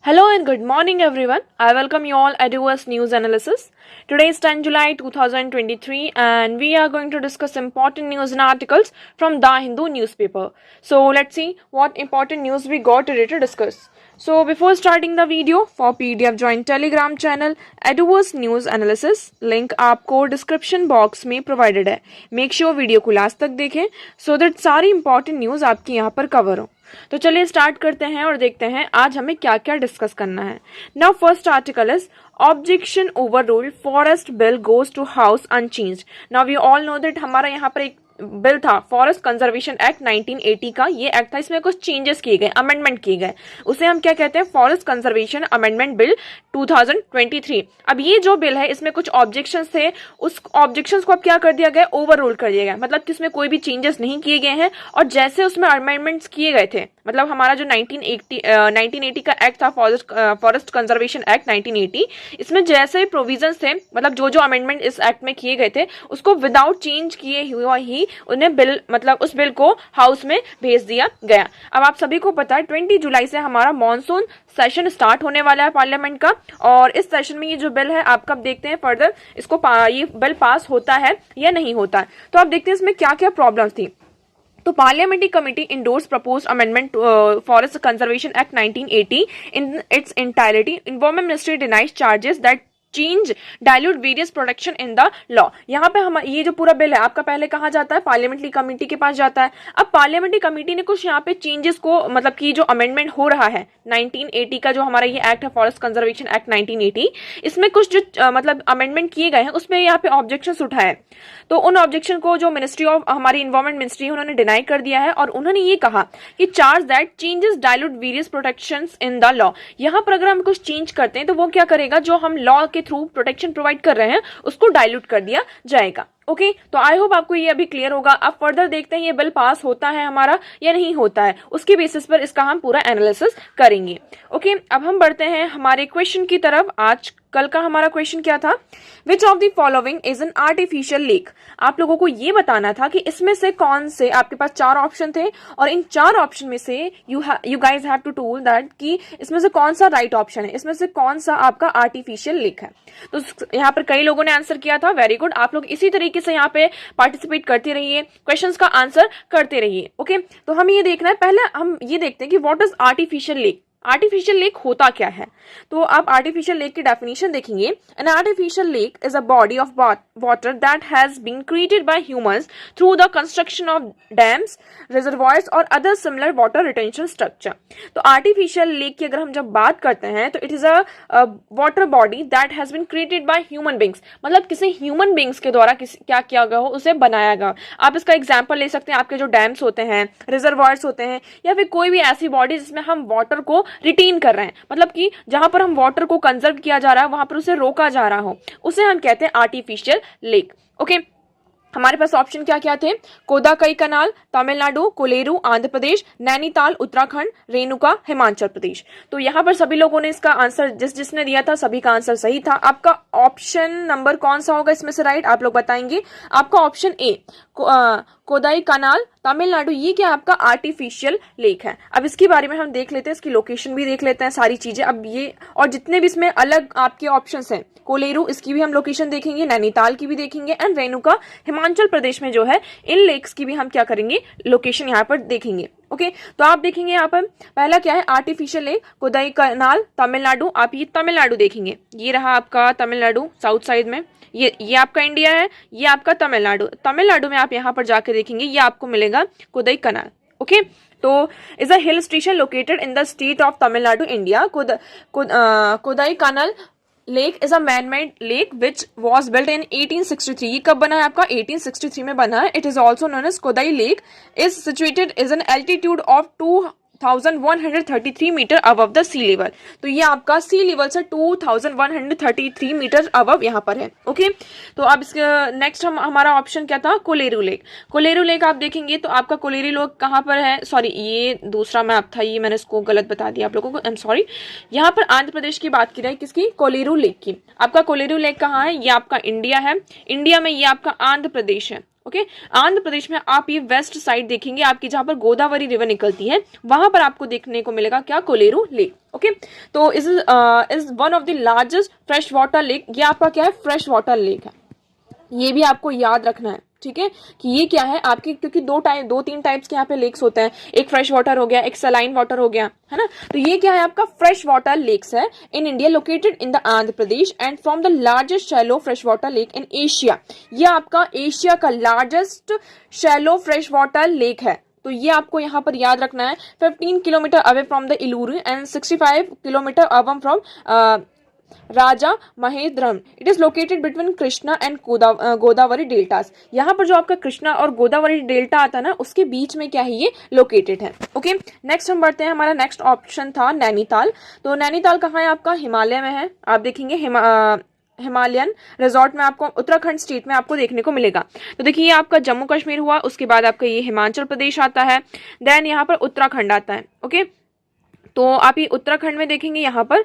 Hello and good morning everyone. I welcome you all at US News Analysis. Today is 10 July 2023 and we are going to discuss important news and articles from The Hindu newspaper. So let's see what important news we got today to discuss. So before starting the video, for PDF join Telegram channel Eduverse News Analysis. Link आपको description box में provided है. Make sure video को last तक देखें so that सारी important news आपके यहाँ पर कवर हो. तो चलिए स्टार्ट करते हैं और देखते हैं आज हमें क्या क्या डिस्कस करना है. Now first article is objection over rule forest bill goes to house unchanged. Now we all know that हमारा यहाँ पर एक बिल था फॉरेस्ट कंजर्वेशन एक्ट 1980 का. ये एक्ट था, इसमें कुछ चेंजेस किए गए, अमेंडमेंट किए गए. उसे हम क्या कहते हैं? Forest conservation amendment bill 2023. अब ये जो बिल है इसमें कुछ ऑब्जेक्शंस थे, उस ऑब्जेक्शंस को अब क्या कर दिया गया? ओवर रूल कर दिया गया. मतलब कि इसमें कोई भी चेंजेस नहीं किए गए हैं और जैसे उसमें अमेंडमेंट्स किए गए थे, मतलब हमारा जो 1980 का एक्ट था फॉरेस्ट कंजर्वेशन एक्ट 1980, इसमें जैसे प्रोविजंस थे, मतलब जो जो अमेंडमेंट इस एक्ट में किए गए थे उसको विदाउट चेंज किए हुआ ही उन्हें बिल, मतलब उस बिल को हाउस में भेज दिया गया. अब आप सभी को पता है 20 जुलाई से हमारा मॉनसून सेशन स्टार्ट होने वाला है पार्लियामेंट का, और इस सेशन में ये जो बिल है आप कब देखते हैं फर्दर इसको ये बिल पास होता है या नहीं होता है. तो आप देखते हैं इसमें क्या क्या प्रॉब्लम्स थी. तो parliamentary committee endorse proposed amendment forest conservation act 1980 in its entirety. Environment ministry denies charges that change dilute various protection in the law. यहाँ पे हम ये जो पूरा बिल है आपका पहले कहाँ जाता है? पार्लियामेंट्री कमेटी के पास जाता है. अब पार्लियामेंट्री कमेटी ने कुछ यहाँ पे चेंजेस को, मतलब कि जो अमेंडमेंट हो रहा है 1980 का जो हमारा ये एक्ट है फॉरेस्ट कंजर्वेशन एक्ट 1980, इसमें कुछ जो मतलब अमेंडमेंट किए गए हैं उसमें यहाँ पे ऑब्जेक्शंस उठाए. तो उन ऑब्जेक्शन को जो मिनिस्ट्री ऑफ हमारी इन्वायरमेंट मिनिस्ट्री है उन्होंने डिनाई कर दिया है और उन्होंने ये कहा कि charge that changes dilute various protections in the law. यहाँ पर अगर हम कुछ चेंज करते हैं तो वो क्या करेगा? जो हम लॉ के थ्रू प्रोटेक्शन प्रोवाइड कर रहे हैं उसको डायल्यूट कर दिया जाएगा. ओके तो आई होप आपको ये अभी क्लियर होगा. अब फर्दर देखते हैं ये बिल पास होता है हमारा या नहीं होता है, उसके बेसिस पर इसका हम पूरा एनालिसिस करेंगे. ओके अब हम बढ़ते हैं हमारे क्वेश्चन की तरफ. आज कल का हमारा क्वेश्चन क्या था? Which of the following is an artificial lake. आप लोगों को ये बताना था कि इसमें से कौन से, आपके पास 4 ऑप्शन थे और इन 4 ऑप्शन में से you guys have to tool that कि इसमें से कौन सा राइट ऑप्शन है, इसमें से कौन सा आपका आर्टिफिशियल लेक है. तो यहाँ पर कई लोगों ने आंसर किया था. Very good. आप लोग इसी तरीके से यहाँ पे पार्टिसिपेट करते रहिए, क्वेश्चंस का आंसर करते रहिए. ओके तो हम ये देखना है, पहले हम ये देखते हैं कि what is artificial lake. Artificial lake होता क्या है? तो आप आर्टिफिशियल लेक की डेफिनेशन देखेंगे. An artificial lake is a body of water that has been created by humans through the construction of dams, reservoirs और other similar water retention structure. तो artificial lake की अगर हम जब बात करते हैं तो it is a water body that has been created by human beings, मतलब किसी ह्यूमन बींग्स के द्वारा क्या किया गया हो उसे बनाया गया. आप इसका एग्जाम्पल ले सकते हैं, आपके जो डैम्स होते हैं, रिजर्वॉयर्स होते हैं, या फिर कोई भी ऐसी बॉडी जिसमें हम वाटर को रिटेन कर रहे हैं, मतलब कि जहां पर हम वाटर को कंजर्व किया जा रहा है वहां पर उसे रोका जा रहा हो, उसे हम कहते हैं आर्टिफिशियल लेक. ओके हमारे पास ऑप्शन क्या क्या थे? कोदाकई कनाल तमिलनाडु, कोलेरू आंध्र प्रदेश, नैनीताल उत्तराखंड, रेणुका हिमाचल प्रदेश. तो यहाँ पर सभी लोगों ने इसका आंसर जिसने दिया था सभी का आंसर सही था. आपका ऑप्शन नंबर कौन सा होगा इसमें से राइट? आप लोग बताएंगे. आपका ऑप्शन ए कोदाई कनाल तमिलनाडु, ये क्या आपका आर्टिफिशियल लेक है. अब इसके बारे में हम देख लेते हैं, इसकी लोकेशन भी देख लेते हैं, सारी चीजें. अब ये और जितने भी इसमें अलग आपके ऑप्शंस हैं, कोलेरू इसकी भी हम लोकेशन देखेंगे, नैनीताल की भी देखेंगे, एंड रेणुका हिमाचल प्रदेश में जो है इन लेक्स की भी हम क्या करेंगे? लोकेशन यहाँ पर देखेंगे. ओके तो आप देखेंगे यहाँ पर पहला क्या है? आर्टिफिशियल लेक कोदाई कनाल तमिलनाडु. आप ये तमिलनाडु देखेंगे, ये रहा आपका तमिलनाडु साउथ साइड में, ये आपका इंडिया है, ये आपका तमिलनाडु. तमिलनाडु में आप यहाँ पर जाके देखेंगे ये आपको मिलेगा कोदाई कनाल. ओके तो is a hill station located in the state of Tamil Nadu India. Kodaikanal lake is a man made lake which was built in 1863. ये कब बना है आपका? 1863 में बना है. It is also known as Kodai lake is situated is an altitude of 2133 metre above the sea level. तो ये आपका सी लेवल से 2133 मीटर अबव यहाँ पर है. ओके तो अब इसका नेक्स्ट हमारा ऑप्शन क्या था? कोलेरू लेक. कोलेरू लेक आप देखेंगे तो आपका कोलेरू लेक कहाँ पर है? सॉरी ये दूसरा मैप था, ये मैंने इसको गलत बता दिया आप लोगों को, आई एम सॉरी. यहाँ पर आंध्र प्रदेश की बात की जाए, किसकी? कोलेरू लेक की. आपका कोलेरू लेक कहाँ है? ये आपका इंडिया है, इंडिया में ये आपका आंध्र प्रदेश है. ओके। आंध्र प्रदेश में आप ये वेस्ट साइड देखेंगे, आपकी जहां पर गोदावरी रिवर निकलती है वहां पर आपको देखने को मिलेगा क्या, कोलेरू लेक। ओके, तो is one of the largest fresh water lake. ये आपका क्या है, फ्रेश वाटर लेक है, ये भी आपको याद रखना है, ठीक है, कि ये क्या है आपकी, क्योंकि दो तीन टाइप्स के यहाँ पे लेक्स होते हैं, एक फ्रेश वाटर हो गया, एक सलाइन वाटर हो गया, है ना। तो ये क्या है आपका फ्रेश वाटर लेक्स है in India, located in the Andhra Pradesh and from the largest shallow fresh water lake in Asia. ये आपका एशिया का largest shallow fresh water lake है, तो ये आपको यहाँ पर याद रखना है। 15 kilometre away from the Eluru and 65 kilometre away from Raja Mahendram. It is located between Krishna and Godavari deltas. यहाँ पर जो आपका कृष्णा और गोदावरी डेल्टा आता है ना, उसके बीच में क्या है, ये लोकेटेड है। ओके, नेक्स्ट हम बढ़ते हैं, हमारा नेक्स्ट ऑप्शन था नैनीताल। तो नैनीताल कहाँ है आपका, हिमालय में है। आप देखेंगे हिमालयन रिजॉर्ट में आपको उत्तराखंड स्टेट में आपको देखने को मिलेगा। तो देखिए ये आपका जम्मू कश्मीर हुआ, उसके बाद आपका ये हिमाचल प्रदेश आता है, देन यहाँ पर उत्तराखंड आता है। ओके, तो आप ये उत्तराखंड में देखेंगे, यहाँ पर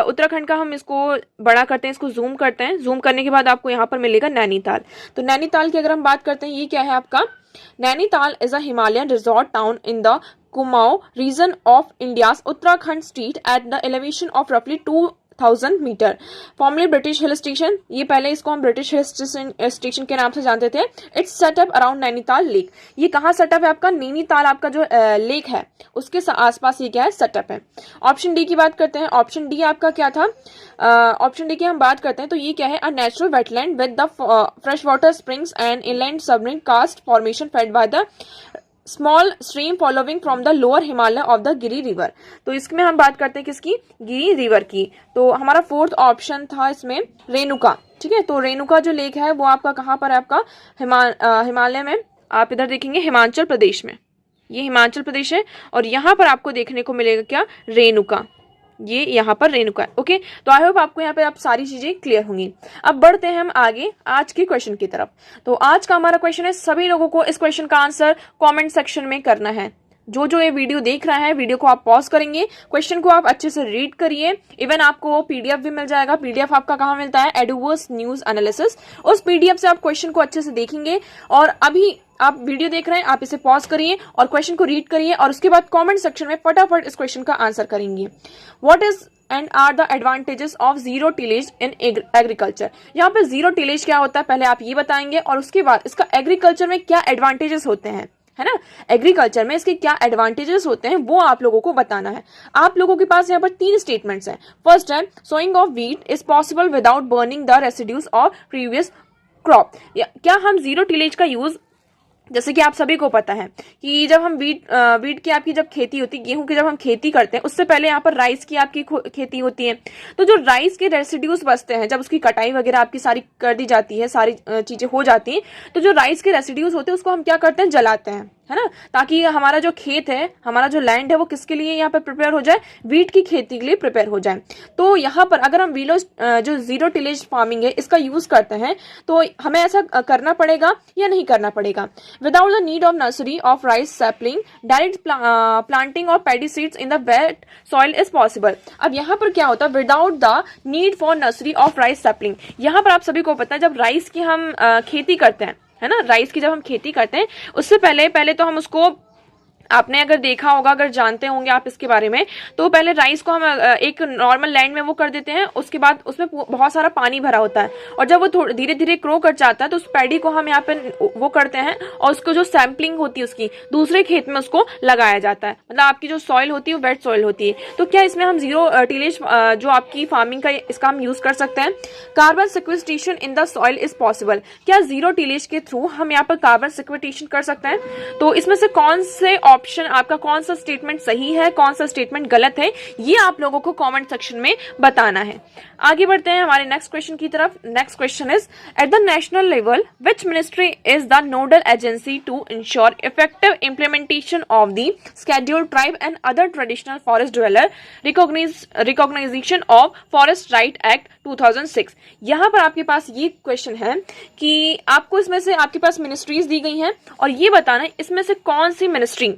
उत्तराखंड का हम इसको बड़ा करते हैं, इसको जूम करते हैं, जूम करने के बाद आपको यहाँ पर मिलेगा नैनीताल। तो नैनीताल की अगर हम बात करते हैं, ये क्या है आपका, Nainital is a Himalayan resort town in the Kumaon region of India's Uttarakhand state at the elevation of रफली 2000 meter, formerly British hill station. ये पहले इसको हम ब्रिटिश हिल स्टेशन के नाम से जानते थे। It's setup around Nainital lake. ये कहाँ सेटअप है आपका, नैनीताल आपका जो लेक है उसके आसपास ये क्या है, सेटअप है। ऑप्शन डी की बात करते हैं, ऑप्शन डी आपका क्या था, ऑप्शन डी की हम बात करते हैं तो ये क्या है, a natural wetland with the fresh water springs and inland submarine karst formation fed by the small stream following from the lower Himalaya of the Giri river. तो इसमें हम बात करते हैं किसकी, गिरी रिवर की। तो हमारा फोर्थ ऑप्शन था इसमें रेणुका, ठीक है। तो रेणुका जो लेक है वो आपका कहाँ पर है, आपका हिमालय में। आप इधर देखेंगे हिमाचल प्रदेश में, ये हिमाचल प्रदेश है और यहाँ पर आपको देखने को मिलेगा क्या, रेणुका, ये यहाँ पर रेणुका है। ओके, तो आई होप आपको यहाँ पे आप सारी चीजें क्लियर होंगी। अब बढ़ते हैं हम आगे आज के क्वेश्चन की तरफ। तो आज का हमारा क्वेश्चन है, सभी लोगों को इस क्वेश्चन का आंसर कमेंट सेक्शन में करना है। जो जो ये वीडियो देख रहा है, वीडियो को आप पॉज करेंगे, क्वेश्चन को आप अच्छे से रीड करिए। इवन आपको पीडीएफ भी मिल जाएगा। पीडीएफ आपका कहाँ मिलता है, एडुवर्स न्यूज एनालिसिस। उस पीडीएफ से आप क्वेश्चन को अच्छे से देखेंगे और अभी आप वीडियो देख रहे हैं, आप इसे पॉज करिए और क्वेश्चन को रीड करिए और उसके बाद कमेंट सेक्शन में फटाफट इस क्वेश्चन का आंसर करेंगे। What is and are the advantages of zero tillage in agriculture. यहाँ पे जीरो टिलेज क्या होता है पहले आप ये बताएंगे और उसके बाद इसका एग्रीकल्चर में क्या एडवांटेजेस होते हैं, है ना। एग्रीकल्चर में इसके क्या एडवांटेजेस होते हैं वो आप लोगों को बताना है। आप लोगों के पास यहाँ पर 3 स्टेटमेंट्स हैं। फर्स्ट है, sowing of wheat is possible without burning the residues of previous crop. क्या हम जीरो टिलेज का यूज, जैसे कि आप सभी को पता है कि जब हम वीट की आपकी जब खेती होती है, गेहूं की जब हम खेती करते हैं, उससे पहले यहाँ पर राइस की आपकी खेती होती है। तो जो राइस के रेसिड्यूज बचते हैं, जब उसकी कटाई वगैरह आपकी सारी कर दी जाती है, सारी चीजें हो जाती हैं, तो जो राइस के रेसिड्यूज होते हैं उसको हम क्या करते हैं, जलाते हैं, है ना, ताकि हमारा जो खेत है, हमारा जो लैंड है वो किसके लिए यहाँ पर प्रिपेयर हो जाए, वीट की खेती के लिए प्रिपेयर हो जाए। तो यहाँ पर अगर हम जो जीरो टिलेज फार्मिंग है इसका यूज करते हैं तो हमें ऐसा करना पड़ेगा या नहीं करना पड़ेगा। Without the need of nursery of rice sapling, direct planting of paddy seeds in the wait soil is possible. अब यहाँ पर क्या होता है, without the need for nursery of rice sapling. यहाँ पर आप सभी को पता है जब राइस की हम खेती करते हैं, है ना, राइस की जब हम खेती करते हैं उससे पहले तो हम उसको, आपने अगर देखा होगा, अगर जानते होंगे आप इसके बारे में, तो पहले राइस को हम एक नॉर्मल लैंड में वो कर देते हैं, उसके बाद उसमें बहुत सारा पानी भरा होता है और जब वो धीरे धीरे ग्रो कर जाता है तो उस पैडी को हम यहाँ पे वो करते हैं और उसको जो सैम्पलिंग होती है उसकी दूसरे खेत में उसको लगाया जाता है। मतलब आपकी जो सॉइल होती है वो वेट सॉइल होती है। तो क्या इसमें हम जीरो टिलेज जो आपकी फार्मिंग का इसका हम यूज कर सकते हैं। Carbon sequestration in the soil is possible. क्या जीरो टिलेज के थ्रू हम यहाँ पर कार्बन सिक्वेस्ट्रेशन कर सकते हैं। तो इसमें से कौन से ऑप्शन, आपका कौन सा स्टेटमेंट सही है, कौन सा स्टेटमेंट गलत है, ये आप लोगों को कमेंट सेक्शन में बताना है। आगे बढ़ते हैं हमारे नेक्स्ट क्वेश्चन की तरफ। Next question is, at the national level which ministry is the nodal agency to ensure effective implementation of the scheduled tribe and other traditional forest dweller recognition of forest right act 2006। यहाँ पर आपके पास ये question है कि आपको इसमें से आपके पास मिनिस्ट्रीज दी गई हैं और ये बताना है इसमें से कौन सी मिनिस्ट्री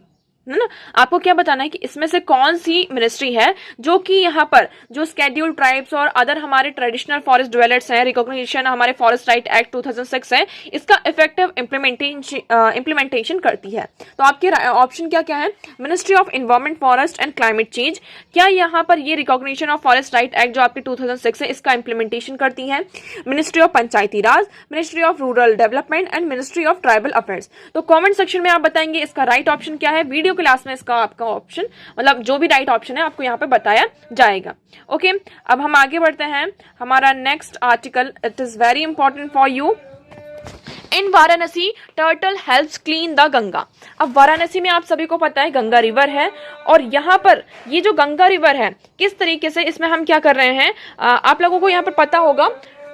है ना। आपको क्या बताना है कि इसमें से कौन सी मिनिस्ट्री है जो कि यहाँ पर जो स्केड्यूल्ड ट्राइब्स और अदर हमारे ट्रेडिशनल फॉरेस्ट ड्वेलर्स हैं, रिकॉग्निशन हमारे फॉरेस्ट राइट एक्ट 2006 है, इसका इफेक्टिव इम्प्लीमेंटेशन करती है। तो आपके ऑप्शन क्या क्या है? Ministry of environment, forest and climate change, क्या यहाँ पर ये recognition of forest right act जो आपके 2006 है इसका इम्प्लीमेंटेशन करती है? Ministry of Panchayati Raj, ministry of rural development and ministry of tribal affairs. तो कमेंट सेक्शन में आप बताएंगे इसका राइट ऑप्शन क्या है। वीडियो क्लास में इसका आपका ऑप्शन मतलब जो भी राइट ऑप्शन है आपको यहाँ पे बताया जाएगा। ओके, अब हम आगे बढ़ते हैं। हमारा next article, it is very important for you. In Varanasi turtle helps clean the Ganga. अब वाराणसी में आप सभी को पता है गंगा रिवर है, और यहाँ पर ये जो गंगा रिवर है किस तरीके से इसमें हम क्या कर रहे हैं, आप लोगों को यहाँ पर पता होगा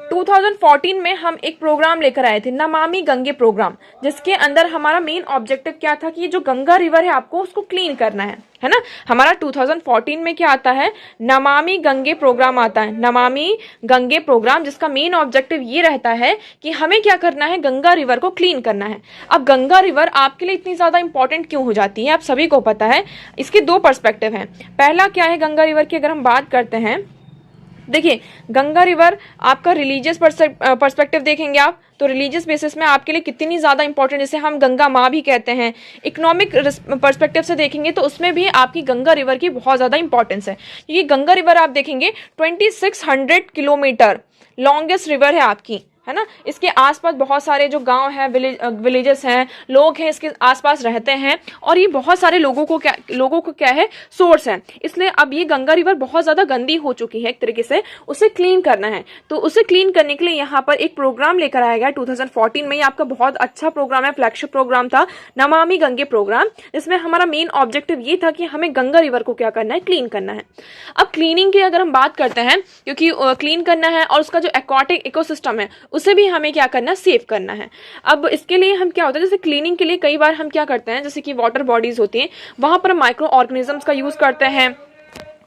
2014 में हम एक प्रोग्राम लेकर आए थे, नमामि गंगे प्रोग्राम, जिसके अंदर हमारा मेन ऑब्जेक्टिव क्या था कि ये जो गंगा रिवर है आपको उसको क्लीन करना है ना। हमारा 2014 में क्या आता है, नमामि गंगे प्रोग्राम आता है, नमामि गंगे प्रोग्राम, जिसका मेन ऑब्जेक्टिव ये रहता है कि हमें क्या करना है, गंगा रिवर को क्लीन करना है। अब गंगा रिवर आपके लिए इतनी ज्यादा इंपॉर्टेंट क्यों हो जाती है, आप सभी को पता है। इसके दो पर्सपेक्टिव हैं। पहला क्या है गंगा रिवर की, अगर हम बात करते हैं, देखिए गंगा रिवर आपका रिलीजियस पर्सपेक्टिव देखेंगे आप तो रिलीजियस बेसिस में आपके लिए कितनी ज़्यादा इंपॉर्टेंट, जिसे हम गंगा माँ भी कहते हैं। इकोनॉमिक पर्सपेक्टिव से देखेंगे तो उसमें भी आपकी गंगा रिवर की बहुत ज़्यादा इंपॉर्टेंस है। ये गंगा रिवर आप देखेंगे 2600 किलोमीटर लॉन्गेस्ट रिवर है आपकी, है ना। इसके आसपास बहुत सारे जो गांव हैं, विलेजेस हैं, लोग हैं इसके आसपास रहते हैं, और ये बहुत सारे लोगों को क्या है, सोर्स है। इसलिए अब ये गंगा रिवर बहुत ज्यादा गंदी हो चुकी है, एक तरीके से उसे क्लीन करना है। तो उसे क्लीन करने के लिए यहाँ पर एक प्रोग्राम लेकर आया गया 2014 में। ये आपका बहुत अच्छा प्रोग्राम है, फ्लैगशिप प्रोग्राम था, नमामि गंगे प्रोग्राम, जिसमें हमारा मेन ऑब्जेक्टिव ये था कि हमें गंगा रिवर को क्या करना है, क्लीन करना है। अब क्लीनिंग की अगर हम बात करते हैं, क्योंकि क्लीन करना है और उसका जो एक्वाटिक इकोसिस्टम है उसे भी हमें क्या करना है, सेव करना है। अब इसके लिए हम क्या होता है, जैसे क्लीनिंग के लिए कई बार हम क्या करते हैं, जैसे कि वाटर बॉडीज होती हैं वहां पर माइक्रो ऑर्गेनिजम्स का यूज करते हैं।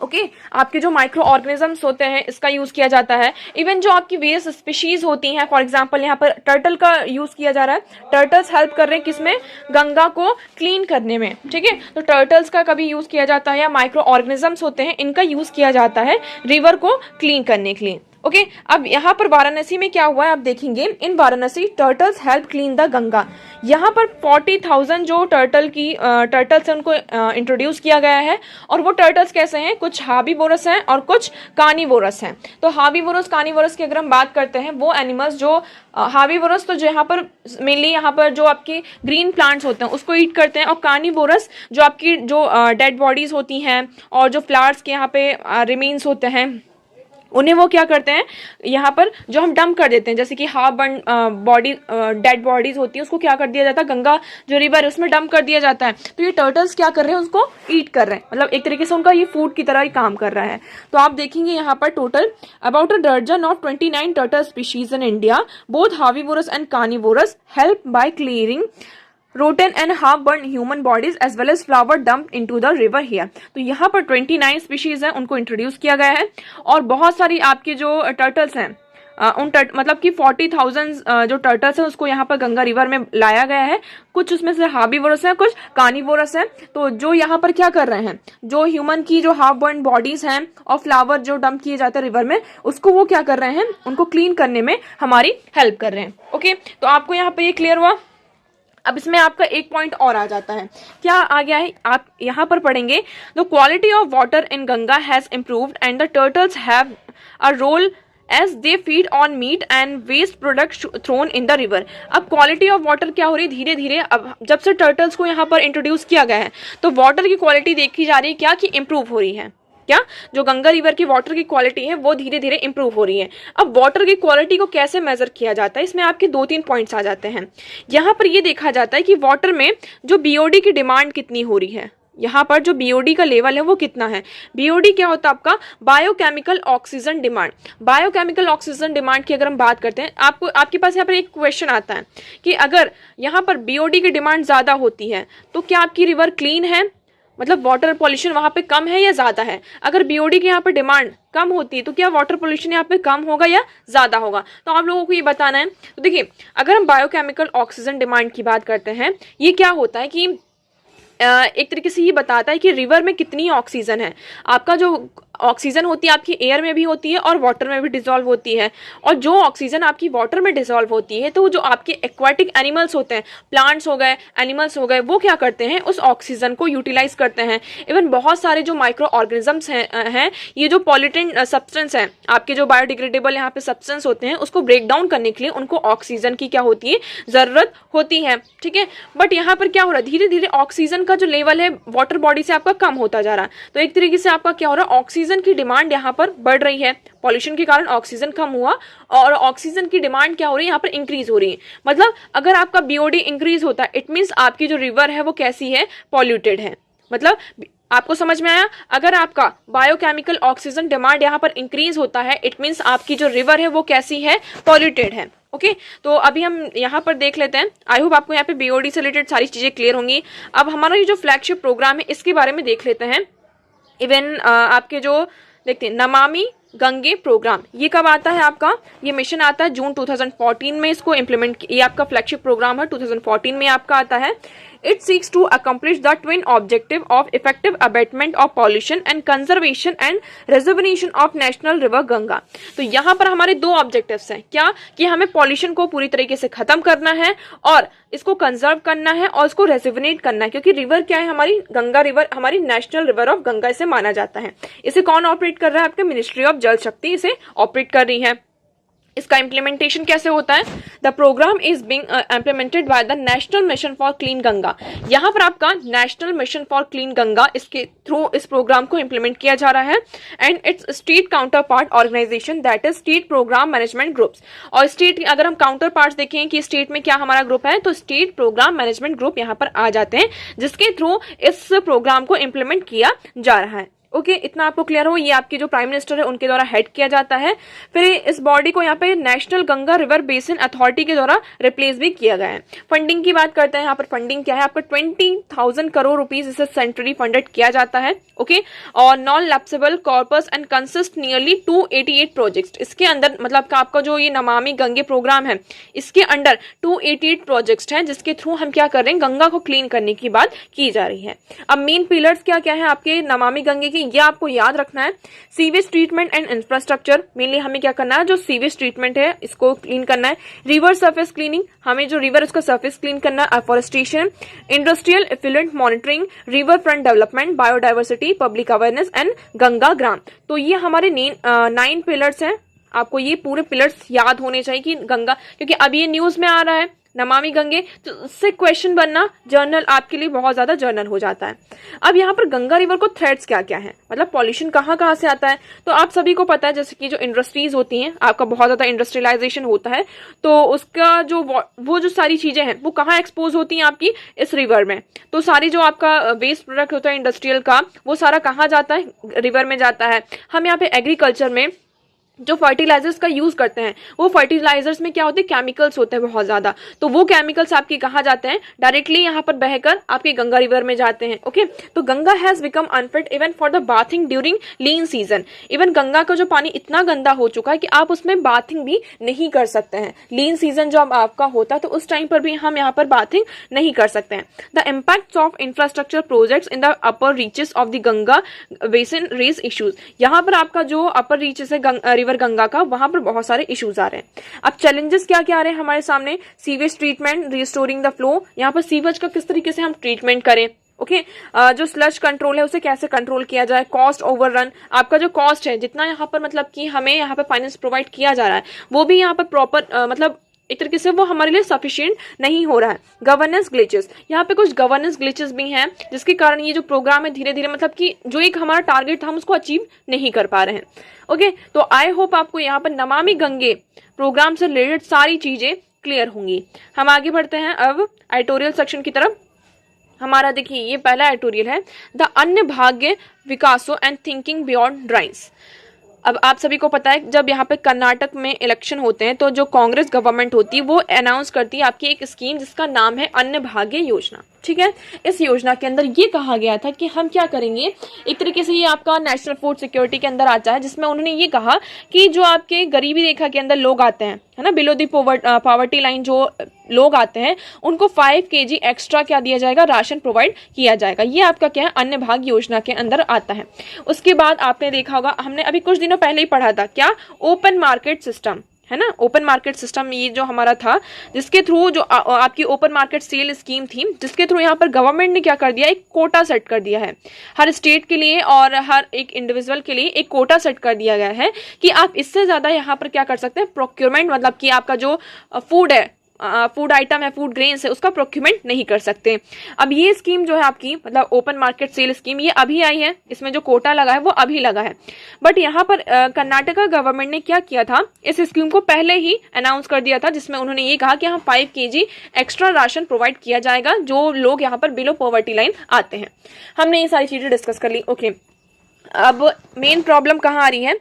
ओके, आपके जो माइक्रो ऑर्गेनिजम्स होते हैं इसका यूज किया जाता है। इवन जो आपकी वेरियस स्पीशीज होती हैं, फॉर एग्जांपल यहाँ पर टर्टल का यूज किया जा रहा है। टर्टल्स हेल्प कर रहे हैं किसमें, गंगा को क्लीन करने में, ठीक है। तो टर्टल्स का कभी यूज किया जाता है, या माइक्रो ऑर्गेनिजम्स होते हैं इनका यूज किया जाता है रिवर को क्लीन करने के लिए। ओके, अब यहाँ पर वाराणसी में क्या हुआ है आप देखेंगे, in Varanasi turtles help clean the Ganga. यहाँ पर 40,000 जो टर्टल्स हैं उनको इंट्रोड्यूस किया गया है। और वो टर्टल्स कैसे हैं, कुछ हार्बीवोरस हैं और कुछ कार्निवोरस हैं। तो हार्बीवोरस कार्निवोरस की अगर हम बात करते हैं, वो एनिमल्स जो हार्बीवोरस तो जो यहाँ पर मेनली यहाँ पर जो आपके ग्रीन प्लांट्स होते हैं उसको ईट करते हैं, और कार्निवोरस जो आपकी जो डेड बॉडीज होती हैं और जो फ्लावर्स के यहाँ पे रिमेन्स होते हैं उन्हें वो क्या करते हैं, यहाँ पर जो हम डंप कर देते हैं, जैसे कि half burn body dead bodies होती है उसको क्या कर दिया जाता है, गंगा जो रिवर है उसमें डंप कर दिया जाता है। तो ये टर्टल्स क्या कर रहे हैं, उसको ईट कर रहे हैं, मतलब एक तरीके से उनका ये फूड की तरह ही काम कर रहा है। तो आप देखेंगे यहाँ पर टोटल अबाउट अ दर्जन of 29 turtle species in India, both herbivorous and carnivorous, help by clearing rotten and half burn human bodies as well as flower dump into the river here. तो यहाँ पर 29 स्पीशीज हैं उनको introduce किया गया है, और बहुत सारी आपके जो टर्टल्स हैं मतलब कि 40,000 जो टर्टल्स हैं उसको यहाँ पर गंगा रिवर में लाया गया है। कुछ उसमें से हार्बीवोरस है, कुछ कार्निवोरस है। तो जो यहाँ पर क्या कर रहे हैं, जो ह्यूमन की जो हाफ बर्न बॉडीज हैं और फ्लावर जो डंप किए जाते हैं रिवर में, उसको वो क्या कर रहे हैं, उनको क्लीन करने में हमारी हेल्प कर रहे हैं। ओके, तो आपको यहाँ पर ये क्लियर हुआ। अब इसमें आपका एक पॉइंट और आ जाता है, क्या आ गया है, आप यहाँ पर पढ़ेंगे, the quality of water in Ganga has improved and the turtles have a role as they feed on meat and waste product thrown in the river. अब क्वालिटी ऑफ वाटर क्या हो रही है, धीरे धीरे अब जब से टर्टल्स को यहाँ पर इंट्रोड्यूस किया गया है तो वाटर की क्वालिटी देखी जा रही है क्या, कि इम्प्रूव हो रही है। क्या जो गंगा रिवर की वाटर की क्वालिटी है वो धीरे धीरे इंप्रूव हो रही है। अब वाटर की क्वालिटी को कैसे मेजर किया जाता है, इसमें आपके 2-3 पॉइंट्स आ जाते हैं। यहाँ पर ये देखा जाता है कि वाटर में जो बीओडी की डिमांड कितनी हो रही है, यहाँ पर जो बीओडी का लेवल है वो कितना है। बीओडी क्या होता है आपका, biochemical oxygen demand. Biochemical oxygen demand की अगर हम बात करते हैं, आपके पास यहाँ पर एक क्वेश्चन आता है कि अगर यहाँ पर बीओडी की डिमांड ज्यादा होती है तो क्या आपकी रिवर क्लीन है, मतलब वाटर पॉल्यूशन वहां पे कम है या ज्यादा है। अगर बीओडी की यहाँ पे डिमांड कम होती है तो क्या वाटर पॉल्यूशन यहाँ पे कम होगा या ज्यादा होगा, तो आप लोगों को ये बताना है। तो देखिए, अगर हम बायोकेमिकल ऑक्सीजन डिमांड की बात करते हैं, ये क्या होता है कि एक तरीके से ये बताता है कि रिवर में कितनी ऑक्सीजन है। आपका जो ऑक्सीजन होती है आपकी एयर में भी होती है और वाटर में भी डिसॉल्व होती है, और जो ऑक्सीजन आपकी वाटर में डिसॉल्व होती है तो जो आपके एक्वाटिक एनिमल्स होते हैं, प्लांट्स हो गए, एनिमल्स हो गए, वो क्या करते हैं, उस ऑक्सीजन को यूटिलाइज करते हैं। इवन बहुत सारे जो माइक्रो ऑर्गेनिजम्स हैं ये जो पॉल्यूटेंट सब्सटेंस हैं, आपके जो बायोडिग्रेडेबल यहाँ पे सब्सटेंस होते हैं, उसको ब्रेक डाउन करने के लिए उनको ऑक्सीजन की क्या होती है, जरूरत होती है। ठीक है, बट यहाँ पर क्या हो रहा है, धीरे धीरे ऑक्सीजन का जो लेवल है वाटर बॉडी से आपका कम होता जा रहा है। तो एक तरीके से आपका क्या हो रहा है, ऑक्सीजन की डिमांड यहाँ पर बढ़ रही है। पॉल्यूशन के कारण ऑक्सीजन कम हुआ और ऑक्सीजन की डिमांड क्या हो रही है, यहाँ पर इंक्रीज हो रही है। मतलब अगर आपका बीओडी इंक्रीज होता है, इट मीन्स आपकी जो रिवर है वो कैसी है, पॉल्यूटेड है। मतलब आपको समझ में आया, अगर आपका बायोकेमिकल ऑक्सीजन डिमांड यहाँ पर इंक्रीज होता है, इट मीन्स आपकी जो रिवर है वो कैसी है, पॉल्यूटेड है। ओके, तो अभी हम यहाँ पर देख लेते हैं। आई होप आपको यहाँ पे बीओडी से रिलेटेड सारी चीजें क्लियर होंगी। अब हमारा ये जो फ्लैगशिप प्रोग्राम है इसके बारे में देख लेते हैं। इवन आपके जो देखते हैं नमामि गंगे प्रोग्राम, ये कब आता है आपका, ये मिशन आता है जून 2014 में, इसको इम्प्लीमेंट, ये आपका फ्लैगशिप प्रोग्राम है 2014 में आपका आता है। It seeks to accomplish the twin objective of effective abatement of pollution and conservation and rejuvenation of national river Ganga। तो यहाँ पर हमारे दो ऑब्जेक्टिव्स हैं, क्या कि हमें पॉल्यूशन को पूरी तरीके से खत्म करना है और इसको कंजर्व करना है और इसको रेजुविनेट करना है, क्योंकि रिवर क्या है, हमारी गंगा रिवर हमारी नेशनल रिवर ऑफ गंगा इसे माना जाता है। इसे कौन ऑपरेट कर रहा है, आपके मिनिस्ट्री ऑफ जल शक्ति इसे ऑपरेट कर रही है। इसका इम्प्लीमेंटेशन कैसे होता है, the programme is being implemented by the national mission for clean Ganga. यहाँ पर आपका national mission for clean Ganga, इसके थ्रू इस प्रोग्राम को इम्प्लीमेंट किया जा रहा है। And its state counterpart organisation that is state programme management groups. और स्टेट अगर हम काउंटर पार्ट देखें कि स्टेट में क्या हमारा ग्रुप है, तो स्टेट प्रोग्राम मैनेजमेंट ग्रुप यहाँ पर आ जाते हैं, जिसके थ्रू इस प्रोग्राम को इम्प्लीमेंट किया जा रहा है। ओके, इतना आपको क्लियर हो। ये आपके जो प्राइम मिनिस्टर है उनके द्वारा हेड किया जाता है। फिर इस बॉडी को यहाँ पे national Ganga river basin authority के द्वारा रिप्लेस भी किया गया है। फंडिंग की बात करते हैं, यहाँ पर फंडिंग क्या है, आपका 20,000 करोड़ रुपीज इसे सेंट्रली फंडेड किया जाता है। ओके, और non lapsable corpus and consist nearly 288 projects. इसके अंदर मतलब का आपका जो ये नमामि गंगे प्रोग्राम है, इसके अंडर 288 प्रोजेक्ट्स हैं, जिसके थ्रू हम क्या कर रहे हैं, गंगा को क्लीन करने की बात की जा रही है। अब मेन पिलर्स क्या क्या है आपके नमामि गंगे की, ये आपको याद रखना है। Sewage treatment and infrastructure, mainly हमें क्या करना है, जो सीवेज ट्रीटमेंट है इसको क्लीन करना है। रिवर सरफेस क्लीनिंग, हमें जो रिवर उसका सरफेस क्लीन करना है। Afforestation, industrial effluent monitoring, river front development, biodiversity, public awareness and Ganga Gram. तो ये हमारे 9 पिलर्स हैं। आपको ये पूरे पिलर्स याद होने चाहिए कि गंगा, क्योंकि अब ये न्यूज में आ रहा है नमामि गंगे, तो उससे क्वेश्चन बनना जर्नल आपके लिए बहुत ज्यादा जर्नल हो जाता है। अब यहाँ पर गंगा रिवर को थ्रेट्स क्या क्या है, मतलब पॉल्यूशन कहाँ कहाँ से आता है, तो आप सभी को पता है, जैसे कि जो इंडस्ट्रीज होती हैं, आपका बहुत ज्यादा इंडस्ट्रियलाइजेशन होता है, तो उसका जो वो जो सारी चीजें हैं वो कहाँ एक्सपोज होती हैं, आपकी इस रिवर में। तो सारी जो आपका वेस्ट प्रोडक्ट होता है इंडस्ट्रियल का, वो सारा कहाँ जाता है, रिवर में जाता है। हम यहाँ पे एग्रीकल्चर में जो फर्टिलाइजर्स का यूज करते हैं, वो फर्टिलाइजर्स में क्या होते हैं, केमिकल्स होते हैं बहुत ज्यादा, तो वो केमिकल्स आपके कहाँ जाते हैं, डायरेक्टली यहाँ पर बहकर आपके गंगा रिवर में जाते हैं। ओके, तो Ganga has become unfit even for the bathing during lean season. Even Ganga का जो पानी इतना गंदा हो चुका है कि आप उसमें बाथिंग भी नहीं कर सकते हैं। लीन सीजन जो आपका होता है तो उस टाइम पर भी हम यहाँ पर बाथिंग नहीं कर सकते हैं। The impact of infrastructure projects in the upper reaches of the Ganga basin raise issues. यहाँ पर आपका जो अपर रीचेस है रिवर गंगा का, वहां पर बहुत सारे इश्यूज आ रहे हैं। अब चैलेंजेस क्या क्या आ रहे हैं हमारे सामने, sewage treatment, restoring the flow, यहाँ पर सीवेज का किस तरीके से हम ट्रीटमेंट करें। ओके, जो स्लज कंट्रोल है उसे कैसे कंट्रोल किया जाए। कॉस्ट ओवररन, आपका जो कॉस्ट है जितना यहाँ पर मतलब कि हमें यहाँ पर फाइनेंस प्रोवाइड किया जा रहा है, वो भी यहाँ पर प्रॉपर मतलब एक तरीके से वो हमारे लिए सफिशिएंट नहीं हो रहा है। गवर्नेंस ग्लिचेस, यहाँ पे कुछ गवर्नेंस ग्लिचेस भी हैं, जिसके कारण ये जो प्रोग्राम है धीरे धीरे मतलब कि जो एक हमारा टारगेट था हम उसको अचीव नहीं कर पा रहे हैं। ओके, तो आई होप आपको यहाँ पर नमामि गंगे प्रोग्राम से रिलेटेड सारी चीजें क्लियर होंगी। हम आगे बढ़ते हैं अब एडिटोरियल सेक्शन की तरफ। हमारा देखिए ये पहला एडिटोरियल है, द अन्य भाग्य विकासो एंड थिंकिंग बियॉन्ड ड्राइंस। अब आप सभी को पता है, जब यहाँ पे कर्नाटक में इलेक्शन होते हैं तो जो कांग्रेस गवर्नमेंट होती है वो अनाउंस करती है आपकी एक स्कीम जिसका नाम है अन्न भाग्य योजना। ठीक है, इस योजना के अंदर ये कहा गया था कि हम क्या करेंगे, एक तरीके से ये आपका नेशनल फूड सिक्योरिटी के अंदर आता है, जिसमें उन्होंने ये कहा कि जो आपके गरीबी रेखा के अंदर लोग आते हैं, है ना, बिलो दी पॉवर्टी लाइन, जो लोग आते हैं उनको 5 kg एक्स्ट्रा क्या दिया जाएगा, राशन प्रोवाइड किया जाएगा। ये आपका क्या है, अन्न भाग्य योजना के अंदर आता है। उसके बाद आपने देखा होगा, हमने अभी कुछ दिनों पहले ही पढ़ा था, क्या, ओपन मार्केट सिस्टम, है ना। ओपन मार्केट सिस्टम ये जो हमारा था, जिसके थ्रू जो आपकी ओपन मार्केट सेल स्कीम थी, जिसके थ्रू यहाँ पर गवर्नमेंट ने क्या कर दिया, एक कोटा सेट कर दिया है हर स्टेट के लिए और हर एक इंडिविजुअल के लिए एक कोटा सेट कर दिया गया है कि आप इससे ज्यादा यहाँ पर क्या कर सकते हैं, प्रोक्योरमेंट, मतलब कि आपका जो फूड है, फूड आइटम है, फूड ग्रेन्स है, उसका प्रोक्यूरमेंट नहीं कर सकते। अब ये स्कीम जो है आपकी, मतलब ओपन मार्केट सेल स्कीम, ये अभी आई है, इसमें जो कोटा लगा है वो अभी लगा है। बट यहाँ पर कर्नाटका गवर्नमेंट ने क्या किया था, इस स्कीम को पहले ही अनाउंस कर दिया था, जिसमें उन्होंने ये कहा कि हाँ 5 kg एक्स्ट्रा राशन प्रोवाइड किया जाएगा जो लोग यहाँ पर बिलो पॉवर्टी लाइन आते हैं। हमने ये सारी चीजें डिस्कस कर ली। ओके, अब मेन प्रॉब्लम कहाँ आ रही है,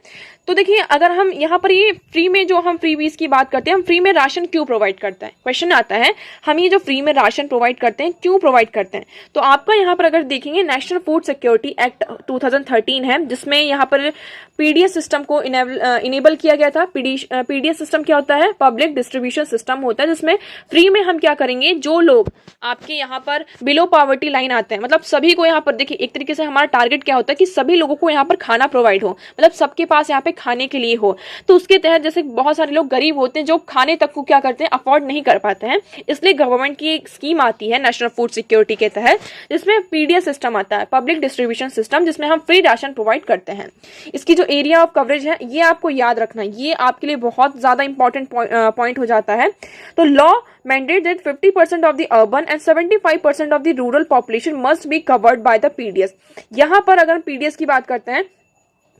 तो देखिए अगर हम यहाँ पर ये फ्री में जो हम फ्रीबीज की बात करते हैं, हम फ्री में राशन क्यों प्रोवाइड करते हैं, क्वेश्चन आता है, हम ये जो फ्री में राशन प्रोवाइड करते हैं क्यों प्रोवाइड करते हैं। तो आपका यहाँ पर अगर देखेंगे, नेशनल फूड सिक्योरिटी एक्ट 2013 है, जिसमें यहाँ पर पीडीएस सिस्टम को इनेबल किया गया था। पीडीएस सिस्टम क्या होता है, पब्लिक डिस्ट्रीब्यूशन सिस्टम होता है, जिसमें फ्री में हम क्या करेंगे, जो लोग आपके यहाँ पर बिलो पॉवर्टी लाइन आते हैं, मतलब सभी को यहाँ पर देखिए, एक तरीके से हमारा टारगेट क्या होता है कि सभी लोगों को यहाँ पर खाना प्रोवाइड हो, मतलब सबके पास यहाँ पे खाने के लिए हो। तो उसके तहत जैसे बहुत सारे लोग गरीब होते हैं जो खाने तक को क्या करते हैं, अफोर्ड नहीं कर पाते हैं, इसलिए गवर्नमेंट की एक स्कीम आती है नेशनल फूड सिक्योरिटी के तहत, जिसमें पीडीएस सिस्टम आता है, पब्लिक डिस्ट्रीब्यूशन सिस्टम, जिसमें हम फ्री राशन प्रोवाइड करते हैं। इसकी जो एरिया ऑफ कवरेज है, ये आपको याद रखना, ये आपके लिए बहुत ज्यादा इंपॉर्टेंट पॉइंट हो जाता है। तो law mandate that 50% of the urban and 75% of the rural population must be covered by the PDS। यहाँ पर अगर हम PDS की बात करते हैं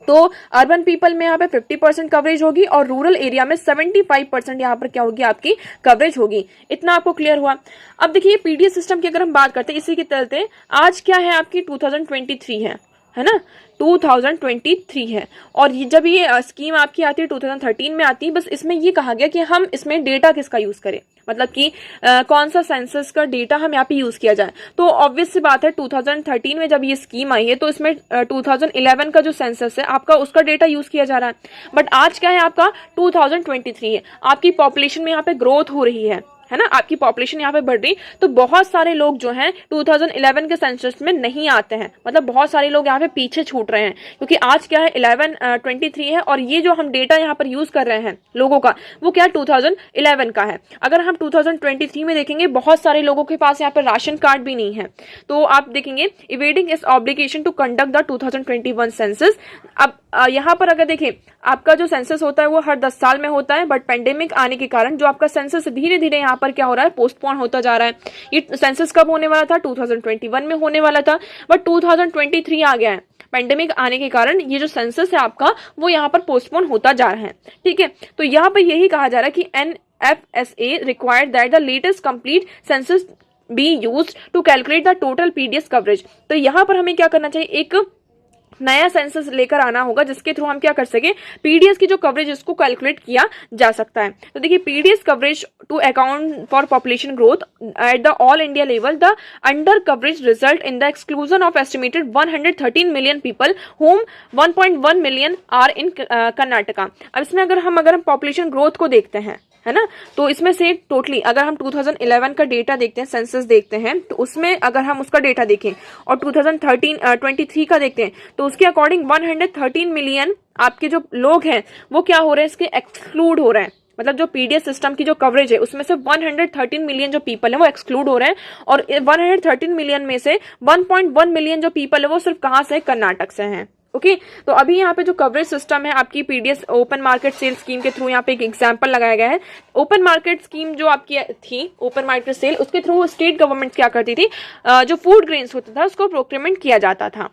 तो अर्बन पीपल में यहाँ पे 50% कवरेज होगी और रूरल एरिया में 75% यहाँ पर क्या होगी, आपकी कवरेज होगी। इतना आपको क्लियर हुआ। अब देखिए पीडीएस सिस्टम की अगर हम बात करते हैं, इसी के तहत आज क्या है, आपकी 2023 है ना, 2023 है। और जब ये स्कीम आपकी आती है 2013 में आती है, बस इसमें ये कहा गया कि हम इसमें डेटा किसका यूज करें, मतलब कि कौन सा सेंसस का डेटा हम यहाँ पे यूज किया जाए। तो ऑब्वियस सी बात है 2013 में जब ये स्कीम आई है तो इसमें 2011 का जो सेंसस है आपका, उसका डेटा यूज किया जा रहा है। बट आज क्या है, आपका 2023 है, आपकी पॉपुलेशन में यहाँ पे ग्रोथ हो रही है ना, आपकी पॉपुलेशन यहाँ पे बढ़ रही, तो बहुत सारे लोग जो हैं 2011 के सेंसस में नहीं आते हैं, मतलब बहुत सारे लोग यहाँ पे पीछे छूट रहे हैं, क्योंकि आज क्या है 1123 है और ये जो हम डेटा यहाँ पर यूज कर रहे हैं लोगों का, वो क्या 2011 का है। अगर हम 2023 में देखेंगे, बहुत सारे लोगों के पास यहाँ पर राशन कार्ड भी नहीं है। तो आप देखेंगे इवेडिंग इस obligation to conduct the 2021 census. अब यहाँ पर अगर देखें, आपका जो सेंसस होता है वो हर 10 साल में होता है, बट पेंडेमिक आने के कारण जो आपका सेंसस धीरे धीरे यहाँ पर क्या हो रहा है, पोस्टपोन होता जा रहा है। ये सेंसस कब होने वाला था, 2021 में होने वाला था, बट 2023 आ गया है। पेंडेमिक आने के कारण ये जो सेंसस है आपका, वो यहाँ पर पोस्टपोन होता जा रहा है। ठीक है, तो यहाँ पर यही कहा जा रहा है कि NFSA required that the latest complete census be used to calculate the total PDS coverage। तो यहाँ पर हमें क्या करना चाहिए, एक नया सेंसस लेकर आना होगा, जिसके थ्रू हम क्या कर सके, पीडीएस की जो कवरेज इसको कैलकुलेट किया जा सकता है। तो देखिए PDS coverage to account for population growth at the all India level, the under coverage result in the exclusion of estimated 113 million people whom 1.1 million are in Karnataka. अब इसमें अगर हम पॉपुलेशन ग्रोथ को देखते हैं, है ना, तो इसमें से टोटली अगर हम 2011 का डेटा देखते हैं, सेंसस देखते हैं, तो उसमें अगर हम उसका डेटा देखें और 2023 का देखते हैं, तो उसके अकॉर्डिंग 113 मिलियन आपके जो लोग हैं वो क्या हो रहे हैं, इसके एक्सक्लूड हो रहे हैं। मतलब जो पीडीएस सिस्टम की जो कवरेज है उसमें से 113 मिलियन जो पीपल है वो एक्सक्लूड हो रहे हैं, और 113 मिलियन में से 1.1 मिलियन जो पीपल है वो सिर्फ कहाँ से, कर्नाटक से हैं। ओके, तो अभी यहाँ पे जो कवरेज सिस्टम है आपकी PDS open market sale scheme के थ्रू, यहाँ पे एक एग्जांपल लगाया गया है। ओपन मार्केट स्कीम जो आपकी थी, ओपन मार्केट सेल, उसके थ्रू स्टेट गवर्नमेंट क्या करती थी, जो फूड ग्रेन्स होता था उसको प्रोक्योरमेंट किया जाता था।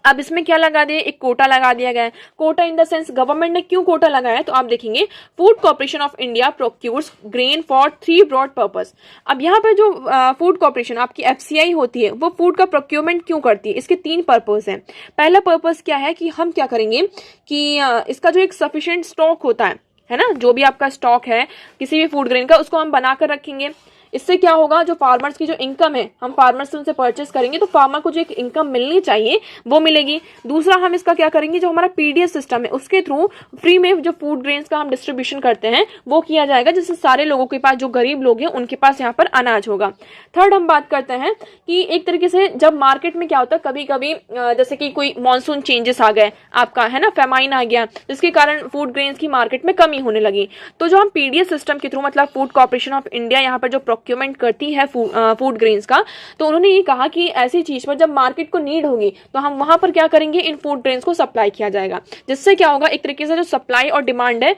अब इसमें क्या लगा दिया, एक कोटा लगा दिया गया है। Quota in the sense government ने क्यों कोटा लगाया है, तो आप देखेंगे food corporation of India procures grain for 3 broad purpose. अब यहाँ पे जो फूड कॉर्पोरेशन आपकी एफसीआई होती है, वो फूड का प्रोक्योरमेंट क्यों करती है, इसके 3 पर्पस हैं। पहला पर्पस क्या है कि हम क्या करेंगे कि इसका जो एक सफिशिएंट स्टॉक होता है ना, जो भी आपका स्टॉक है किसी भी फूड ग्रेन का, उसको हम बनाकर रखेंगे। इससे क्या होगा, जो फार्मर्स की जो इनकम है, हम फार्मर्स से उनसे परचेस करेंगे तो फार्मर को जो एक इनकम मिलनी चाहिए वो मिलेगी। दूसरा, हम इसका क्या करेंगे, जो हमारा पीडीएस सिस्टम है उसके थ्रू फ्री में जो फूड ग्रेन्स का हम डिस्ट्रीब्यूशन करते हैं वो किया जाएगा, जिससे सारे लोगों के पास, जो गरीब लोग हैं उनके पास यहाँ पर अनाज होगा। थर्ड, हम बात करते हैं कि एक तरीके से जब मार्केट में क्या होता है, कभी कभी जैसे कि कोई मॉनसून चेंजेस आ गए आपका, है ना, फेमाइन आ गया, जिसके कारण फूड ग्रेन्स की मार्केट में कमी होने लगी। तो जो हम पीडीएस सिस्टम के थ्रू, मतलब फूड कॉर्पोरेशन ऑफ इंडिया यहाँ पर जो प्रोक्योरमेंट करती है फूड ग्रेन्स का, तो उन्होंने ये कहा कि ऐसी चीज पर जब मार्केट को नीड होगी तो हम वहां पर क्या करेंगे, इन फूड ग्रेन्स को सप्लाई किया जाएगा, जिससे क्या होगा, एक तरीके से जो सप्लाई और डिमांड है,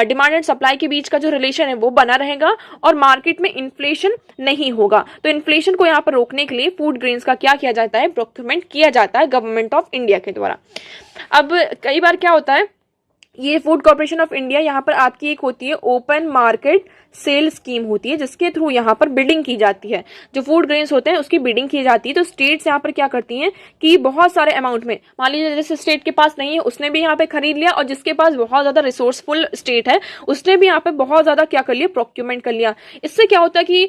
डिमांड एंड सप्लाई के बीच का जो रिलेशन है वो बना रहेगा और मार्केट में इन्फ्लेशन नहीं होगा। तो इन्फ्लेशन को यहाँ पर रोकने के लिए फूड ग्रेन्स का क्या किया जाता है, प्रोक्योरमेंट किया जाता है गवर्नमेंट ऑफ इंडिया के द्वारा। अब कई बार क्या होता है, ये फूड कॉर्पोरेशन ऑफ इंडिया यहाँ पर आपकी एक होती है ओपन मार्केट सेल स्कीम होती है, जिसके थ्रू यहाँ पर बिडिंग की जाती है, जो फूड ग्रेन्स होते हैं उसकी बिडिंग की जाती है। तो स्टेट्स यहाँ पर क्या करती हैं कि बहुत सारे अमाउंट में, मान लीजिए जैसे स्टेट के पास नहीं है उसने भी यहाँ पे खरीद लिया, और जिसके पास बहुत ज्यादा रिसोर्सफुल स्टेट है उसने भी यहाँ पे बहुत ज्यादा क्या कर लिया, प्रोक्योरमेंट कर लिया। इससे क्या होता है कि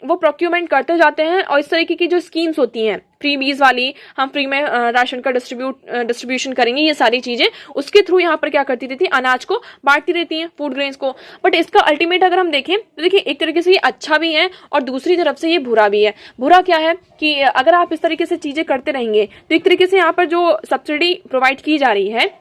वो प्रोक्योरमेंट करते जाते हैं, और इस तरीके की जो स्कीम्स होती हैं फ्रीबीज वाली, हम फ्री में राशन का डिस्ट्रीब्यूशन करेंगे, ये सारी चीजें उसके थ्रू यहाँ पर क्या करती रहती है, अनाज को बांटती रहती हैं फूड ग्रेन्स को। बट इसका अल्टीमेट अगर हम देखें तो देखिए, एक तरीके से ये अच्छा भी है और दूसरी तरफ से ये बुरा भी है। बुरा क्या है कि अगर आप इस तरीके से चीजें करते रहेंगे तो एक तरीके से यहाँ पर जो सब्सिडी प्रोवाइड की जा रही है,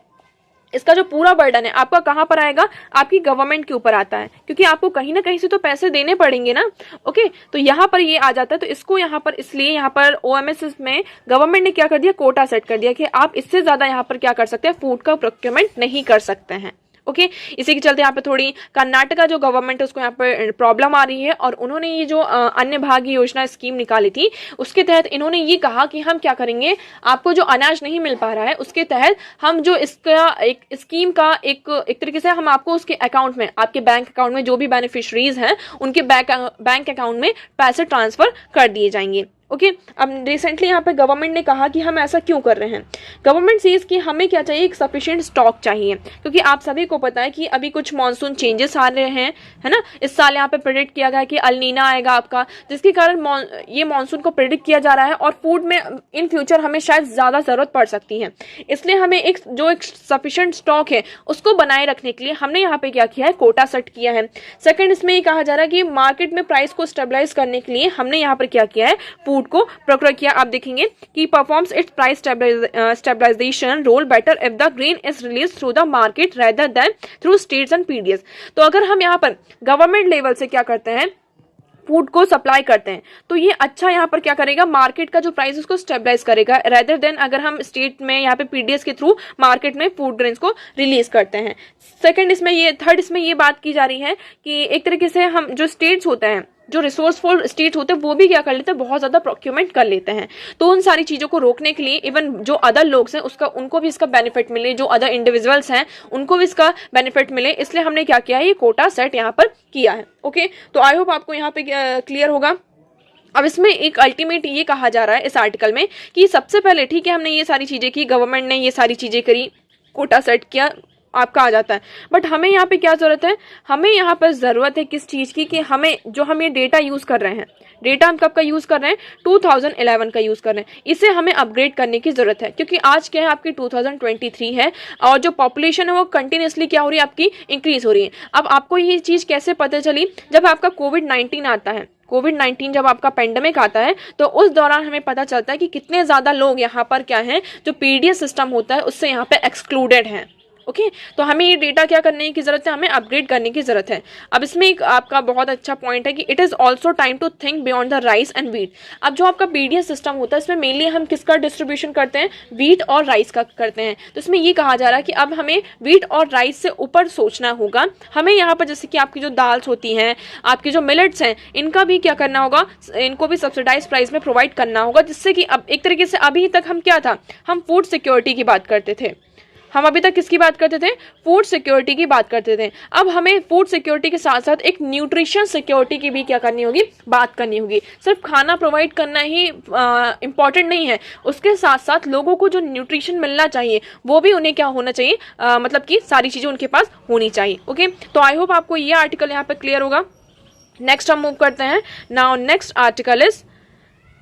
इसका जो पूरा बर्डन है आपका कहां पर आएगा, आपकी गवर्नमेंट के ऊपर आता है, क्योंकि आपको कहीं ना कहीं से तो पैसे देने पड़ेंगे ना। ओके, तो यहाँ पर ये आ जाता है। तो इसको यहाँ पर, इसलिए यहाँ पर ओएमएस में गवर्नमेंट ने क्या कर दिया, कोटा सेट कर दिया कि आप इससे ज्यादा यहाँ पर क्या कर सकते हैं, फूड का प्रोक्योरमेंट नहीं कर सकते हैं। ओके, इसी के चलते यहाँ पे थोड़ी कर्नाटका जो गवर्नमेंट है उसको यहाँ पे प्रॉब्लम आ रही है, और उन्होंने ये जो अन्य भाग्य योजना स्कीम निकाली थी उसके तहत इन्होंने ये कहा कि हम क्या करेंगे, आपको जो अनाज नहीं मिल पा रहा है उसके तहत हम जो इसका एक स्कीम का एक तरीके से हम आपको उसके अकाउंट में, आपके बैंक अकाउंट में जो भी बेनिफिशरीज हैं उनके बैंक अकाउंट में पैसे ट्रांसफर कर दिए जाएंगे। ओके, अब रिसेंटली यहाँ पे गवर्नमेंट ने कहा कि हम ऐसा क्यों कर रहे हैं। गवर्नमेंट सेज कि हमें क्या चाहिए, एक सफिशिएंट स्टॉक चाहिए, क्योंकि आप सभी को पता है कि अभी कुछ मॉनसून चेंजेस आ रहे हैं, है ना। इस साल यहाँ पे प्रेडिक्ट किया गया है कि अल्नीना आएगा आपका, जिसके कारण ये मॉनसून को प्रेडिक्ट किया जा रहा है, और फूड में इन फ्यूचर हमें शायद ज्यादा जरूरत पड़ सकती है। इसलिए हमें एक सफिशिएंट स्टॉक है उसको बनाए रखने के लिए हमने यहाँ पे क्या किया है, कोटा सेट किया है। सेकंड, इसमें ये कहा जा रहा है कि मार्केट में प्राइस को स्टेबलाइज करने के लिए हमने यहाँ पर क्या किया है, फूड को प्रोक्योर किया। आप देखेंगे कि performs its price stabilisation role better if the grain is release through the market rather than through states and PDS. तो अगर हम यहाँ पर गवर्नमेंट लेवल से क्या करते हैं, फूड को सप्लाई करते हैं, तो ये अच्छा यहाँ पर क्या करेगा, मार्केट का जो प्राइस उसको स्टेबलाइज करेगा, रेदर देन अगर हम स्टेट में यहाँ पे पीडीएस के थ्रू मार्केट में फूड ग्रेन्स को रिलीज करते हैं। सेकंड, इसमें ये थर्ड, इसमें ये बात की जा रही है कि एक तरीके से हम जो स्टेट्स होते हैं, जो रिसोर्सफुल स्टेट होते हैं वो भी क्या कर लेते हैं, बहुत ज्यादा प्रोक्योरमेंट कर लेते हैं। तो उन सारी चीजों को रोकने के लिए इवन जो अदर लोग हैं उसका, उनको भी इसका बेनिफिट मिले, जो अदर इंडिविजुअल्स हैं उनको भी इसका बेनिफिट मिले, इसलिए हमने क्या किया है, ये कोटा सेट यहाँ पर किया है। ओके, तो आई होप आपको यहाँ पे क्लियर होगा। अब इसमें एक अल्टीमेट ये कहा जा रहा है इस आर्टिकल में कि सबसे पहले ठीक है, हमने ये सारी चीजें की, गवर्नमेंट ने ये सारी चीजें करी, कोटा सेट किया, आपका आ जाता है, बट हमें यहाँ पे क्या जरूरत है, हमें यहाँ पर जरूरत है किस चीज की, कि हमें जो हम ये डेटा यूज कर रहे हैं, डेटा हम कब का यूज कर रहे हैं, 2011 का यूज कर रहे हैं, इसे हमें अपग्रेड करने की जरूरत है, क्योंकि आज क्या है, आपकी 2023 है और जो पॉपुलेशन है वो कंटिन्यूसली क्या हो रही है, आपकी इंक्रीज हो रही है। अब आपको ये चीज कैसे पता चली, जब आपका कोविड-19 आता है, कोविड-19 जब आपका पेंडेमिक आता है तो उस दौरान हमें पता चलता है कि कितने ज्यादा लोग यहाँ पर क्या है, जो पीडीएस सिस्टम होता है उससे यहाँ पे एक्सक्लूडेड हैं। ओके, तो हमें ये डेटा क्या करने की जरूरत है, हमें अपग्रेड करने की जरूरत है। अब इसमें एक आपका बहुत अच्छा पॉइंट है कि it is also time to think beyond the rice and wheat. अब जो आपका पीडीएस सिस्टम होता है इसमें मेनली हम किसका डिस्ट्रीब्यूशन करते हैं, व्हीट और राइस का करते हैं। तो इसमें ये कहा जा रहा है कि अब हमें व्हीट और राइस से ऊपर सोचना होगा। हमें यहाँ पर जैसे कि आपकी जो दाल्स होती हैं, आपकी जो मिलेट्स हैं, इनका भी क्या करना होगा, इनको भी सब्सिडाइज प्राइस में प्रोवाइड करना होगा, जिससे कि अब एक तरीके से अभी तक हम क्या था, हम फूड सिक्योरिटी की बात करते थे, हम अभी तक किसकी बात करते थे, फूड सिक्योरिटी की बात करते थे। अब हमें फूड सिक्योरिटी के साथ साथ एक न्यूट्रिशन सिक्योरिटी की भी क्या करनी होगी, बात करनी होगी। सिर्फ खाना प्रोवाइड करना ही इम्पॉर्टेंट नहीं है, उसके साथ साथ लोगों को जो न्यूट्रिशन मिलना चाहिए वो भी उन्हें क्या होना चाहिए, मतलब कि सारी चीजें उनके पास होनी चाहिए। ओके, तो आई होप आपको ये आर्टिकल यहाँ पे क्लियर होगा। नेक्स्ट हम मूव करते हैं. Now next article is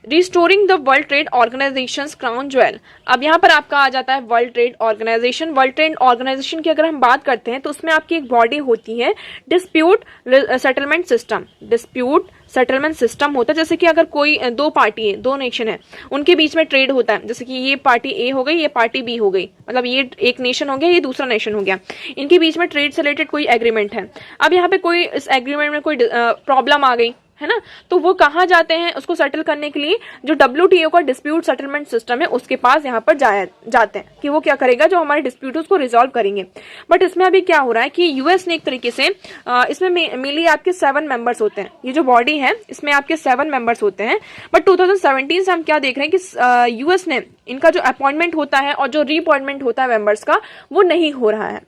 restoring the world trade organisation crown jewel. अब यहाँ पर आपका आ जाता है world trade organisation. World trade organisation की अगर हम बात करते हैं तो उसमें आपकी एक बॉडी होती है dispute settlement system. Dispute settlement system होता है. जैसे कि अगर कोई दो पार्टी है, दो नेशन है, उनके बीच में ट्रेड होता है. जैसे कि ये पार्टी ए हो गई, ये पार्टी बी हो गई, मतलब ये एक नेशन हो गया, ये दूसरा नेशन हो गया. इनके बीच में ट्रेड से रिलेटेड कोई एग्रीमेंट है. अब यहाँ पे कोई इस एग्रीमेंट में कोई प्रॉब्लम आ गई है ना, तो वो कहाँ जाते हैं उसको सेटल करने के लिए? जो WTO का डिस्प्यूट सेटलमेंट सिस्टम है उसके पास यहाँ पर जाते हैं कि वो क्या करेगा, जो हमारे डिस्प्यूट उसको रिजॉल्व करेंगे. बट इसमें अभी क्या हो रहा है कि यूएस ने एक तरीके से इसमें मेनली आपके 7 मेंबर्स होते हैं. ये जो बॉडी है इसमें आपके 7 मेंबर्स होते हैं. बट 2017 से हम क्या देख रहे हैं कि यूएस ने इनका जो अपॉइंटमेंट होता है और जो रीअपॉइंटमेंट होता है मेंबर्स का, वो नहीं हो रहा है.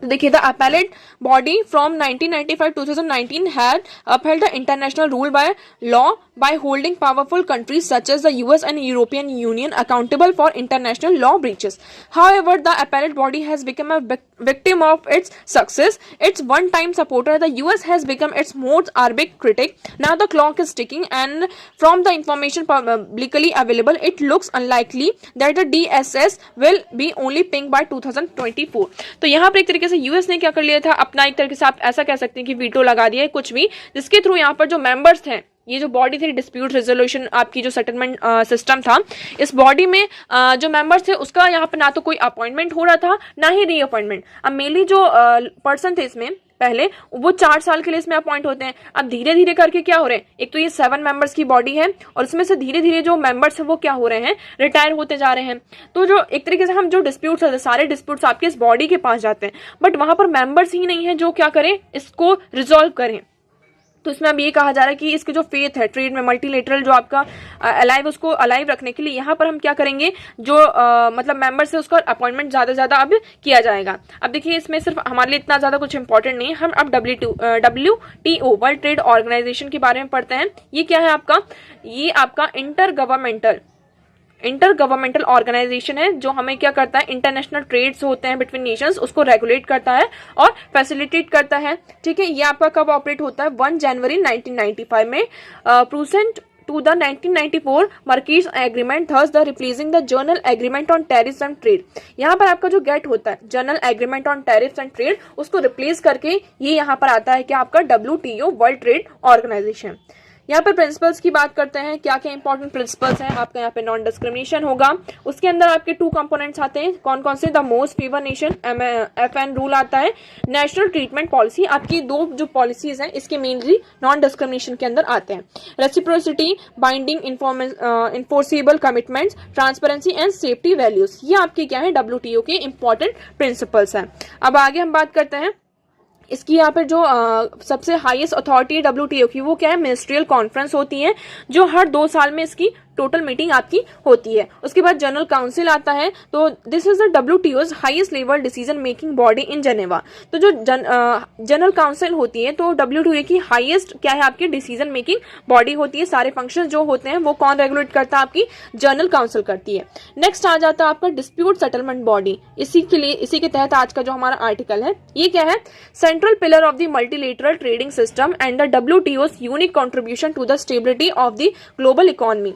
देखिए, the appellate body from 1995 2019 had upheld the international rule by law by holding powerful countries such as the US and European Union accountable for international law breaches. However, the appellate body has become a victim of its success. Its one-time supporter, the US, has become its most acerbic critic. Now the clock is ticking, and from the information publicly available, it looks unlikely that the DSS will be only pinged by 2024. तो यहाँ पर एक तरीके से US ने क्या कर लिया था, अपना एक तरीके से आप ऐसा कह सकते हैं कि वीटो लगा दिया है कुछ भी, जिसके थ्रू यहाँ पर जो मेंबर्स थे, ये जो बॉडी थी डिस्प्यूट रेजोल्यूशन आपकी जो सेटलमेंट सिस्टम था, इस बॉडी में जो मेंबर्स थे उसका यहाँ पर ना तो कोई अपॉइंटमेंट हो रहा था, ना ही रीअपॉइंटमेंट. अब मेनली जो पर्सन थे इसमें पहले, वो 4 साल के लिए इसमें अपॉइंट होते हैं. अब धीरे धीरे करके क्या हो रहे हैं, एक तो ये 7 मेंबर्स की बॉडी है और इसमें से धीरे धीरे जो मेंबर्स हैं वो क्या हो रहे हैं, रिटायर होते जा रहे हैं. तो जो एक तरीके से हम जो डिस्प्यूट्स होते हैं, सारे डिस्प्यूट्स आपके इस बॉडी के पास जाते हैं, बट वहां पर मेंबर्स ही नहीं है जो क्या करें, इसको रिजॉल्व करें. तो इसमें अब ये कहा जा रहा है कि इसके जो फेथ है ट्रेड में, मल्टीलेटरल जो आपका अलाइव, उसको अलाइव रखने के लिए यहाँ पर हम क्या करेंगे, जो मतलब मेंबर से उसका अपॉइंटमेंट ज्यादा से ज्यादा अब किया जाएगा. अब देखिए, इसमें सिर्फ हमारे लिए इतना ज्यादा कुछ इंपॉर्टेंट नहीं है. हम अब WTO वर्ल्ड ट्रेड ऑर्गेनाइजेशन के बारे में पढ़ते हैं. ये क्या है आपका, ये आपका इंटर गवर्नमेंटल ऑर्गेनाइजेशन है, जो हमें क्या करता है, इंटरनेशनल ट्रेड्स होते हैं बिटवीन नेशंस, उसको रेगुलेट करता है और फैसिलिटेट करता है. ठीक है, ये आपका कब ऑपरेट होता है, 1 जनवरी 1995 में, प्रूसेंट to the 1994 Marquis Agreement, thus the replacing the General Agreement on Tariffs and Trade. यहाँ पर आपका जो गेट होता है General Agreement on Tariffs and Trade, उसको रिप्लेस करके ये यहाँ पर आता है कि आपका WTO वर्ल्ड ट्रेड ऑर्गेनाइजेशन. यहाँ पर प्रिंसिपल्स की बात करते हैं, क्या क्या इंपॉर्टेंट प्रिंसिपल्स हैं. आपका यहाँ पे नॉन डिस्क्रिमिनेशन होगा. उसके अंदर आपके 2 कंपोनेंट्स आते हैं. कौन कौन से, the most favour nation FN rule आता है. नेशनल ट्रीटमेंट पॉलिसी, आपकी 2 जो पॉलिसीज हैं इसके मेनली नॉन डिस्क्रिमिनेशन के अंदर आते हैं. Reciprocity, binding enforceable commitments, transparency and safety values, ये आपके क्या है, WTO के इंपॉर्टेंट प्रिंसिपल्स हैं. अब आगे हम बात करते हैं इसकी. यहाँ पर जो सबसे हाईएस्ट अथॉरिटी है WTO की, वो क्या है, मिनिस्ट्रियल कॉन्फ्रेंस होती है, जो हर 2 साल में इसकी टोटल मीटिंग आपकी होती है. उसके बाद जनरल काउंसिल आता है. तो this is the WTO's highest level decision making body in Geneva. तो जो जनरल काउंसिल होती है, तो WTO की हाईएस्ट क्या है, आपकी डिसीजन मेकिंग बॉडी होती है. सारे फंक्शंस जो होते हैं वो कौन रेगुलेट करता है, आपकी जनरल काउंसिल करती है. नेक्स्ट आ जाता है आपका डिस्प्यूट सेटलमेंट बॉडी. इसी के तहत आज का जो हमारा आर्टिकल है, ये क्या है, central pillar of the multilateral trading system and the WTO's unique contribution to the stability of the global economy.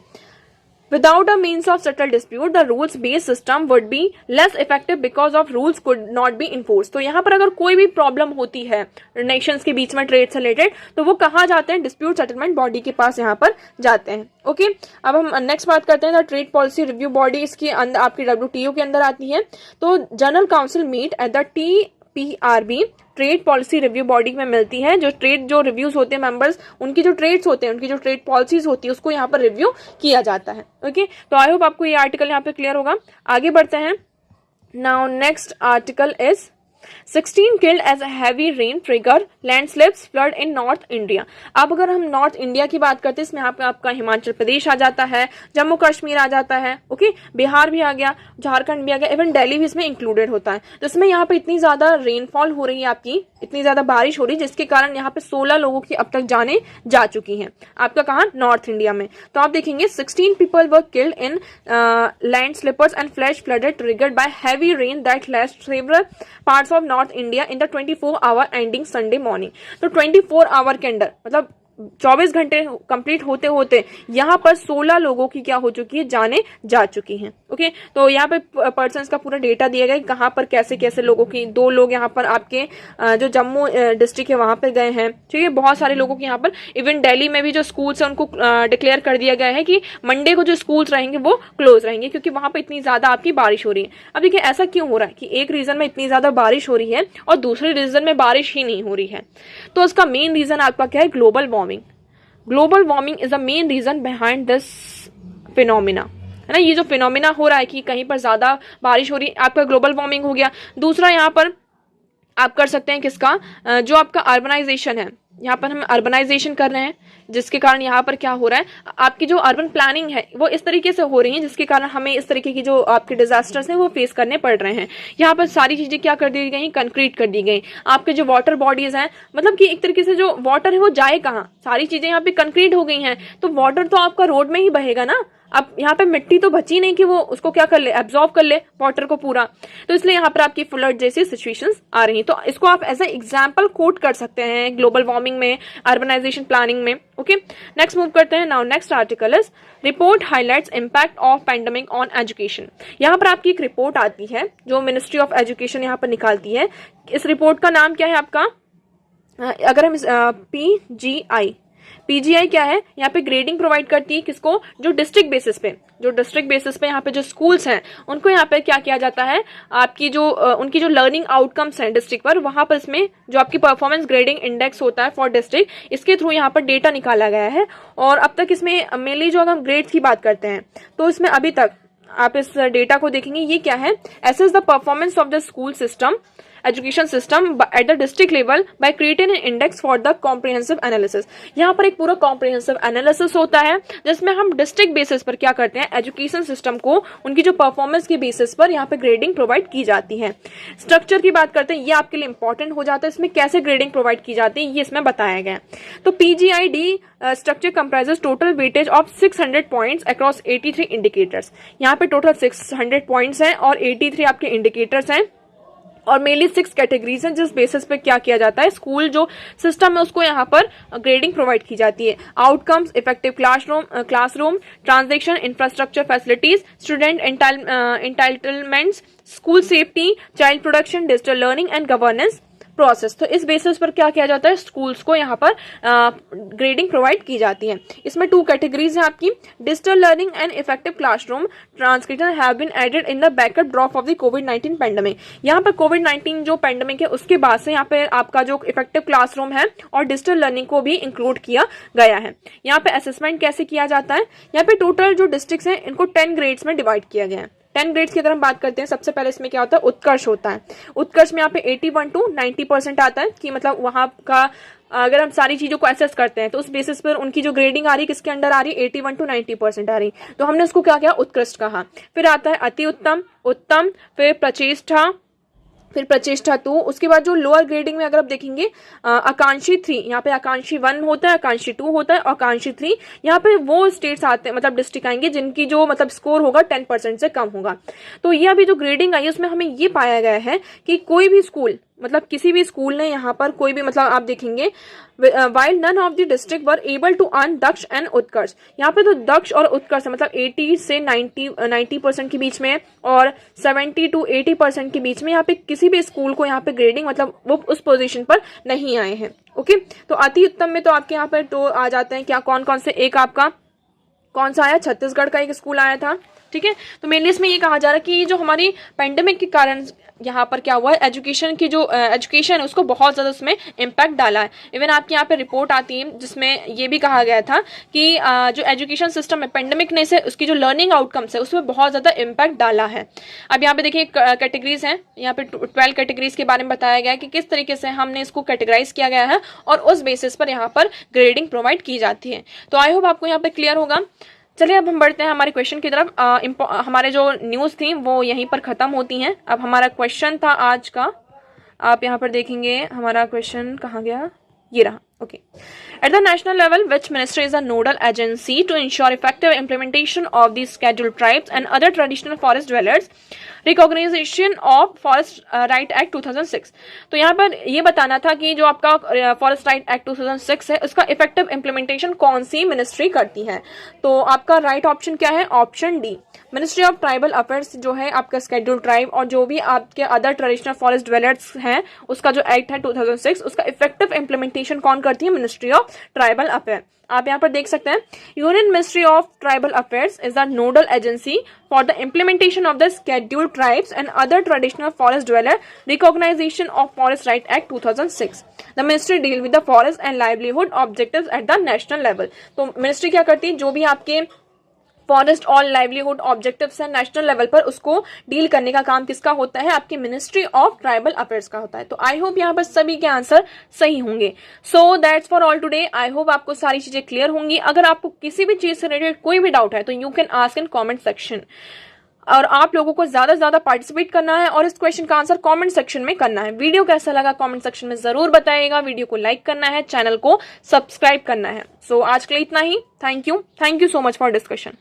Without a means of settled dispute, the rules-based system would be less effective because of rules could not be enforced. तो यहाँ पर अगर कोई भी problem होती है Nations के बीच में ट्रेड से रिलेटेड, तो वो कहाँ जाते हैं, डिस्प्यूट सेटलमेंट बॉडी के पास यहाँ पर जाते हैं. ओके, अब हम नेक्स्ट बात करते हैं. ट्रेड पॉलिसी रिव्यू बॉडी इसके अंदर आपकी WTO के अंदर आती है. तो general council meet at the TPRB, trade policy review body में मिलती है. जो ट्रेड जो रिव्यूज होते हैं मेंबर्स, उनकी जो ट्रेड्स होते हैं, उनकी जो ट्रेड पॉलिसीज होती है, उसको यहाँ पर रिव्यू किया जाता है. ओके, तो आई होप आपको ये आर्टिकल यहाँ पे क्लियर होगा. आगे बढ़ते हैं. Now next article is 16 killed as a heavy rain trigger landslips flood in North India. अब अगर हम नॉर्थ इंडिया की बात करते हैं, इसमें आपका हिमाचल प्रदेश आ जाता है, जम्मू कश्मीर आ जाता है, ओके, बिहार भी आ गया, झारखंड भी आ गया, इवन दिल्ली भी इसमें इंक्लूडेड होता है. तो इसमें यहाँ पे इतनी ज्यादा रेनफॉल हो रही है, आपकी इतनी ज्यादा बारिश हो रही है, जिसके कारण यहाँ पे 16 लोगों की अब तक जाने जा चुकी हैं. आपका कहाँ, नॉर्थ इंडिया में. तो आप देखेंगे 16 people were killed in landslippers and flash flooded triggered by heavy rain that lashed several parts of north India in the 24 hour ending Sunday morning. तो 24 आवर के अंदर मतलब 24 घंटे कंप्लीट होते होते यहाँ पर 16 लोगों की क्या हो चुकी है, जाने जा चुकी हैं। ओके, तो यहाँ पे पर्सन्स का पूरा डेटा दिया गया है कहाँ पर कैसे कैसे लोगों की। 2 लोग यहाँ पर आपके जो जम्मू डिस्ट्रिक्ट है वहां पर गए हैं, ठीक है। बहुत सारे लोगों के यहाँ पर, इवन दिल्ली में भी जो स्कूल्स है उनको डिक्लेयर कर दिया गया है कि मंडे को जो स्कूल्स रहेंगे वो क्लोज रहेंगे, क्योंकि वहां पर इतनी ज्यादा आपकी बारिश हो रही है। अब देखिए ऐसा क्यों हो रहा है कि एक रीजन में इतनी ज्यादा बारिश हो रही है और दूसरे रीजन में बारिश ही नहीं हो रही है। तो उसका मेन रीजन आपका क्या है, global warming. Global warming is the main reason behind this phenomena, है ना। ये जो फिनोमिना हो रहा है कि कहीं पर ज्यादा बारिश हो रही है, आपका ग्लोबल वार्मिंग हो गया। दूसरा यहाँ पर आप कर सकते हैं किसका, जो आपका अर्बनाइजेशन है, यहाँ पर हम अर्बनाइजेशन कर रहे हैं जिसके कारण यहाँ पर क्या हो रहा है, आपकी जो अर्बन प्लानिंग है वो इस तरीके से हो रही है जिसके कारण हमें इस तरीके की जो आपके डिजास्टर्स हैं वो फेस करने पड़ रहे हैं। यहाँ पर सारी चीजें क्या कर दी गई, कंक्रीट कर दी गई। आपके जो वाटर बॉडीज हैं, मतलब कि एक तरीके से जो वाटर है वो जाए कहाँ, सारी चीजें यहाँ पे कंक्रीट हो गई हैं, तो वाटर तो आपका रोड में ही बहेगा ना। अब यहाँ पे मिट्टी तो बची नहीं कि वो उसको क्या कर ले, एब्जॉर्ब कर ले वाटर को पूरा। तो इसलिए यहाँ पर आपकी फ्लड जैसी सिचुएशंस आ रही हैं। तो इसको आप एज ए एग्जांपल कोट कर सकते हैं ग्लोबल वार्मिंग में, अर्बनाइजेशन प्लानिंग में। ओके, नेक्स्ट मूव करते हैं। Now next article is report highlights impact of pandemic on education. यहाँ पर आपकी एक रिपोर्ट आती है जो मिनिस्ट्री ऑफ एजुकेशन यहाँ पर निकालती है। इस रिपोर्ट का नाम क्या है आपका, अगर हम पीजीआई क्या है, यहाँ पे ग्रेडिंग प्रोवाइड करती है किसको, जो डिस्ट्रिक्ट बेसिस पे, यहाँ पे जो स्कूल्स हैं उनको यहाँ पे क्या किया जाता है, आपकी जो उनकी जो लर्निंग आउटकम्स हैं डिस्ट्रिक्ट पर, वहां पर इसमें जो आपकी परफॉर्मेंस ग्रेडिंग इंडेक्स होता है फॉर डिस्ट्रिक्ट, इसके थ्रू यहाँ पर डेटा निकाला गया है। और अब तक इसमें मेनली जो हम ग्रेड्स की बात करते हैं तो इसमें अभी तक आप इस डेटा को देखेंगे, ये क्या है, assess the performance of the school system education system at the district level by creating an index for the comprehensive analysis. यहाँ पर एक पूरा कॉम्प्रिहेंसिव एनालिसिस होता है जिसमें हम डिस्ट्रिक्ट बेसिस पर क्या करते हैं, एजुकेशन सिस्टम को उनकी जो परफॉर्मेंस के बेसिस पर यहाँ पे ग्रेडिंग प्रोवाइड की जाती है। स्ट्रक्चर की बात करते हैं, ये आपके लिए इंपॉर्टेंट हो जाता है, इसमें कैसे ग्रेडिंग प्रोवाइड की जाती है ये इसमें बताया गया है। तो PGID structure comprises total weightage of 600 points across 83 indicators. यहाँ पे टोटल 600 पॉइंट्स हैं और 83 आपके इंडिकेटर्स हैं और मेनली 6 कैटेगरीज हैं जिस बेसिस पे क्या किया जाता है, स्कूल जो सिस्टम है उसको यहाँ पर ग्रेडिंग प्रोवाइड की जाती है। Outcomes, effective classroom, transaction, infrastructure facilities, student entitlements, school safety, child protection, digital learning and governance process. तो इस बेसिस पर क्या किया जाता है, स्कूल्स को यहाँ पर ग्रेडिंग प्रोवाइड की जाती है। इसमें 2 कैटेगरीज हैं आपकी, digital learning and effective classroom transcription have been added in the backup drop of the कोविड-19 पैंडेमिक। यहाँ पर कोविड-19 जो पैंडेमिक है उसके बाद से यहाँ पे आपका जो इफेक्टिव क्लासरूम है और डिजिटल लर्निंग को भी इंक्लूड किया गया है। यहाँ पे असेसमेंट कैसे किया जाता है, यहाँ पे टोटल जो डिस्ट्रिक्ट्स हैं इनको 10 ग्रेड्स में डिवाइड किया गया है। 10 ग्रेड्स की अगर हम बात करते हैं, सबसे पहले इसमें क्या होता है, उत्कर्ष होता है। उत्कर्ष में यहाँ पे 81 to 90% आता है कि मतलब वहां का अगर हम सारी चीजों को एसेस करते हैं तो उस बेसिस पर उनकी जो ग्रेडिंग आ रही है किसके अंडर आ रही है, 81 to 90% आ रही, तो हमने उसको क्या किया, उत्कृष्ट कहा। फिर आता है अति उत्तम, उत्तम, फिर प्रचेष्टा, फिर प्रचेष्टा 2। उसके बाद जो लोअर ग्रेडिंग में अगर आप देखेंगे आकांक्षी 3, यहाँ पे आकांक्षी 1 होता है, आकांक्षी 2 होता है, आकांक्षी 3, यहाँ पे वो स्टेट्स आते हैं, मतलब डिस्ट्रिक्ट आएंगे जिनकी जो मतलब स्कोर होगा 10% से कम होगा। तो ये अभी जो ग्रेडिंग आई है उसमें हमें ये पाया गया है कि कोई भी स्कूल, मतलब किसी भी स्कूल ने यहाँ पर कोई भी, मतलब आप देखेंगे while none of the district were able to earn Daksh and Utkarsh. यहाँ पे तो दक्ष और उत्कर्ष मतलब 80 से 90% के बीच में और 70 to 80% के बीच में यहाँ पे किसी भी स्कूल को यहाँ पे ग्रेडिंग मतलब वो उस पोजीशन पर नहीं आए हैं। ओके, तो अति उत्तम में तो आपके यहाँ पर तो आ जाते हैं क्या, कौन कौन से, एक आपका कौन सा आया, छत्तीसगढ़ का एक स्कूल आया था, ठीक है। तो मेनली इसमें ये कहा जा रहा है कि जो हमारी पैंडेमिक के कारण यहाँ पर क्या हुआ है, एजुकेशन की जो एजुकेशन है उसको बहुत ज्यादा उसमें इम्पैक्ट डाला है। इवन आपके यहाँ पे रिपोर्ट आती है जिसमें ये भी कहा गया था कि जो एजुकेशन सिस्टम है पैंडेमिक ने से उसकी जो लर्निंग आउटकम्स है उसमें बहुत ज्यादा इम्पैक्ट डाला है। अब यहाँ पे देखिए कैटेगरीज हैं, यहाँ पे 12 कैटेगरीज के बारे में बताया गया है कि किस तरीके से हमने इसको कैटेगराइज किया गया है और उस बेसिस पर यहाँ पर ग्रेडिंग प्रोवाइड की जाती है। तो आई होप आपको यहाँ पे क्लियर होगा। चलिए अब हम बढ़ते हैं हमारे क्वेश्चन की तरफ। हमारे जो न्यूज़ थी वो यहीं पर ख़त्म होती हैं। अब हमारा क्वेश्चन था आज का, आप यहाँ पर देखेंगे हमारा क्वेश्चन कहाँ गया, ये रहा। Okay. At the national level, which ministry is a nodal agency to ensure effective implementation of the scheduled tribes and other traditional forest dwellers recognition of forest right act 2006? तो यहाँ पर ये बताना था कि जो आपका फॉरेस्ट राइट एक्ट 2006 है उसका इफेक्टिव इम्प्लीमेंटेशन कौन सी मिनिस्ट्री करती है। तो आपका राइट ऑप्शन क्या है? Option D, ministry of tribal affairs जो है आपका स्केड्यूल ट्राइब और जो भी आपके अदर ट्रेडिशनल फॉरेस्ट ड्वेलर्स हैं उसका जो एक्ट है 2006 उसका इफेक्टिव इम्प्लीमेंटेशन कौन करती है? Ministry of tribal affair. आप यहाँ पर देख सकते हैं union ministry of tribal affairs is the nodal agency for the implementation of the scheduled tribes and other traditional forest dweller recognition of forest right act 2006। The ministry deal with the forest and livelihood objectives at the national level. तो ministry क्या करती है? जो भी आपके forest और livelihood objectives है national level पर उसको डील करने का काम किसका होता है? आपकी मिनिस्ट्री ऑफ ट्राइबल अफेयर्स का होता है। तो आई होप यहाँ पर सभी के आंसर सही होंगे। So that's for all today. I hope आपको सारी चीजें क्लियर होंगी। अगर आपको किसी भी चीज से रिलेटेड कोई भी डाउट है तो you can ask in comment section. और आप लोगों को ज्यादा से ज्यादा पार्टिसिपेट करना है और इस क्वेश्चन का आंसर कमेंट सेक्शन में करना है। वीडियो कैसा लगा कमेंट सेक्शन में जरूर बताइएगा। वीडियो को लाइक करना है, चैनल को सब्सक्राइब करना है। सो आज के लिए इतना ही। Thank you so much for discussion.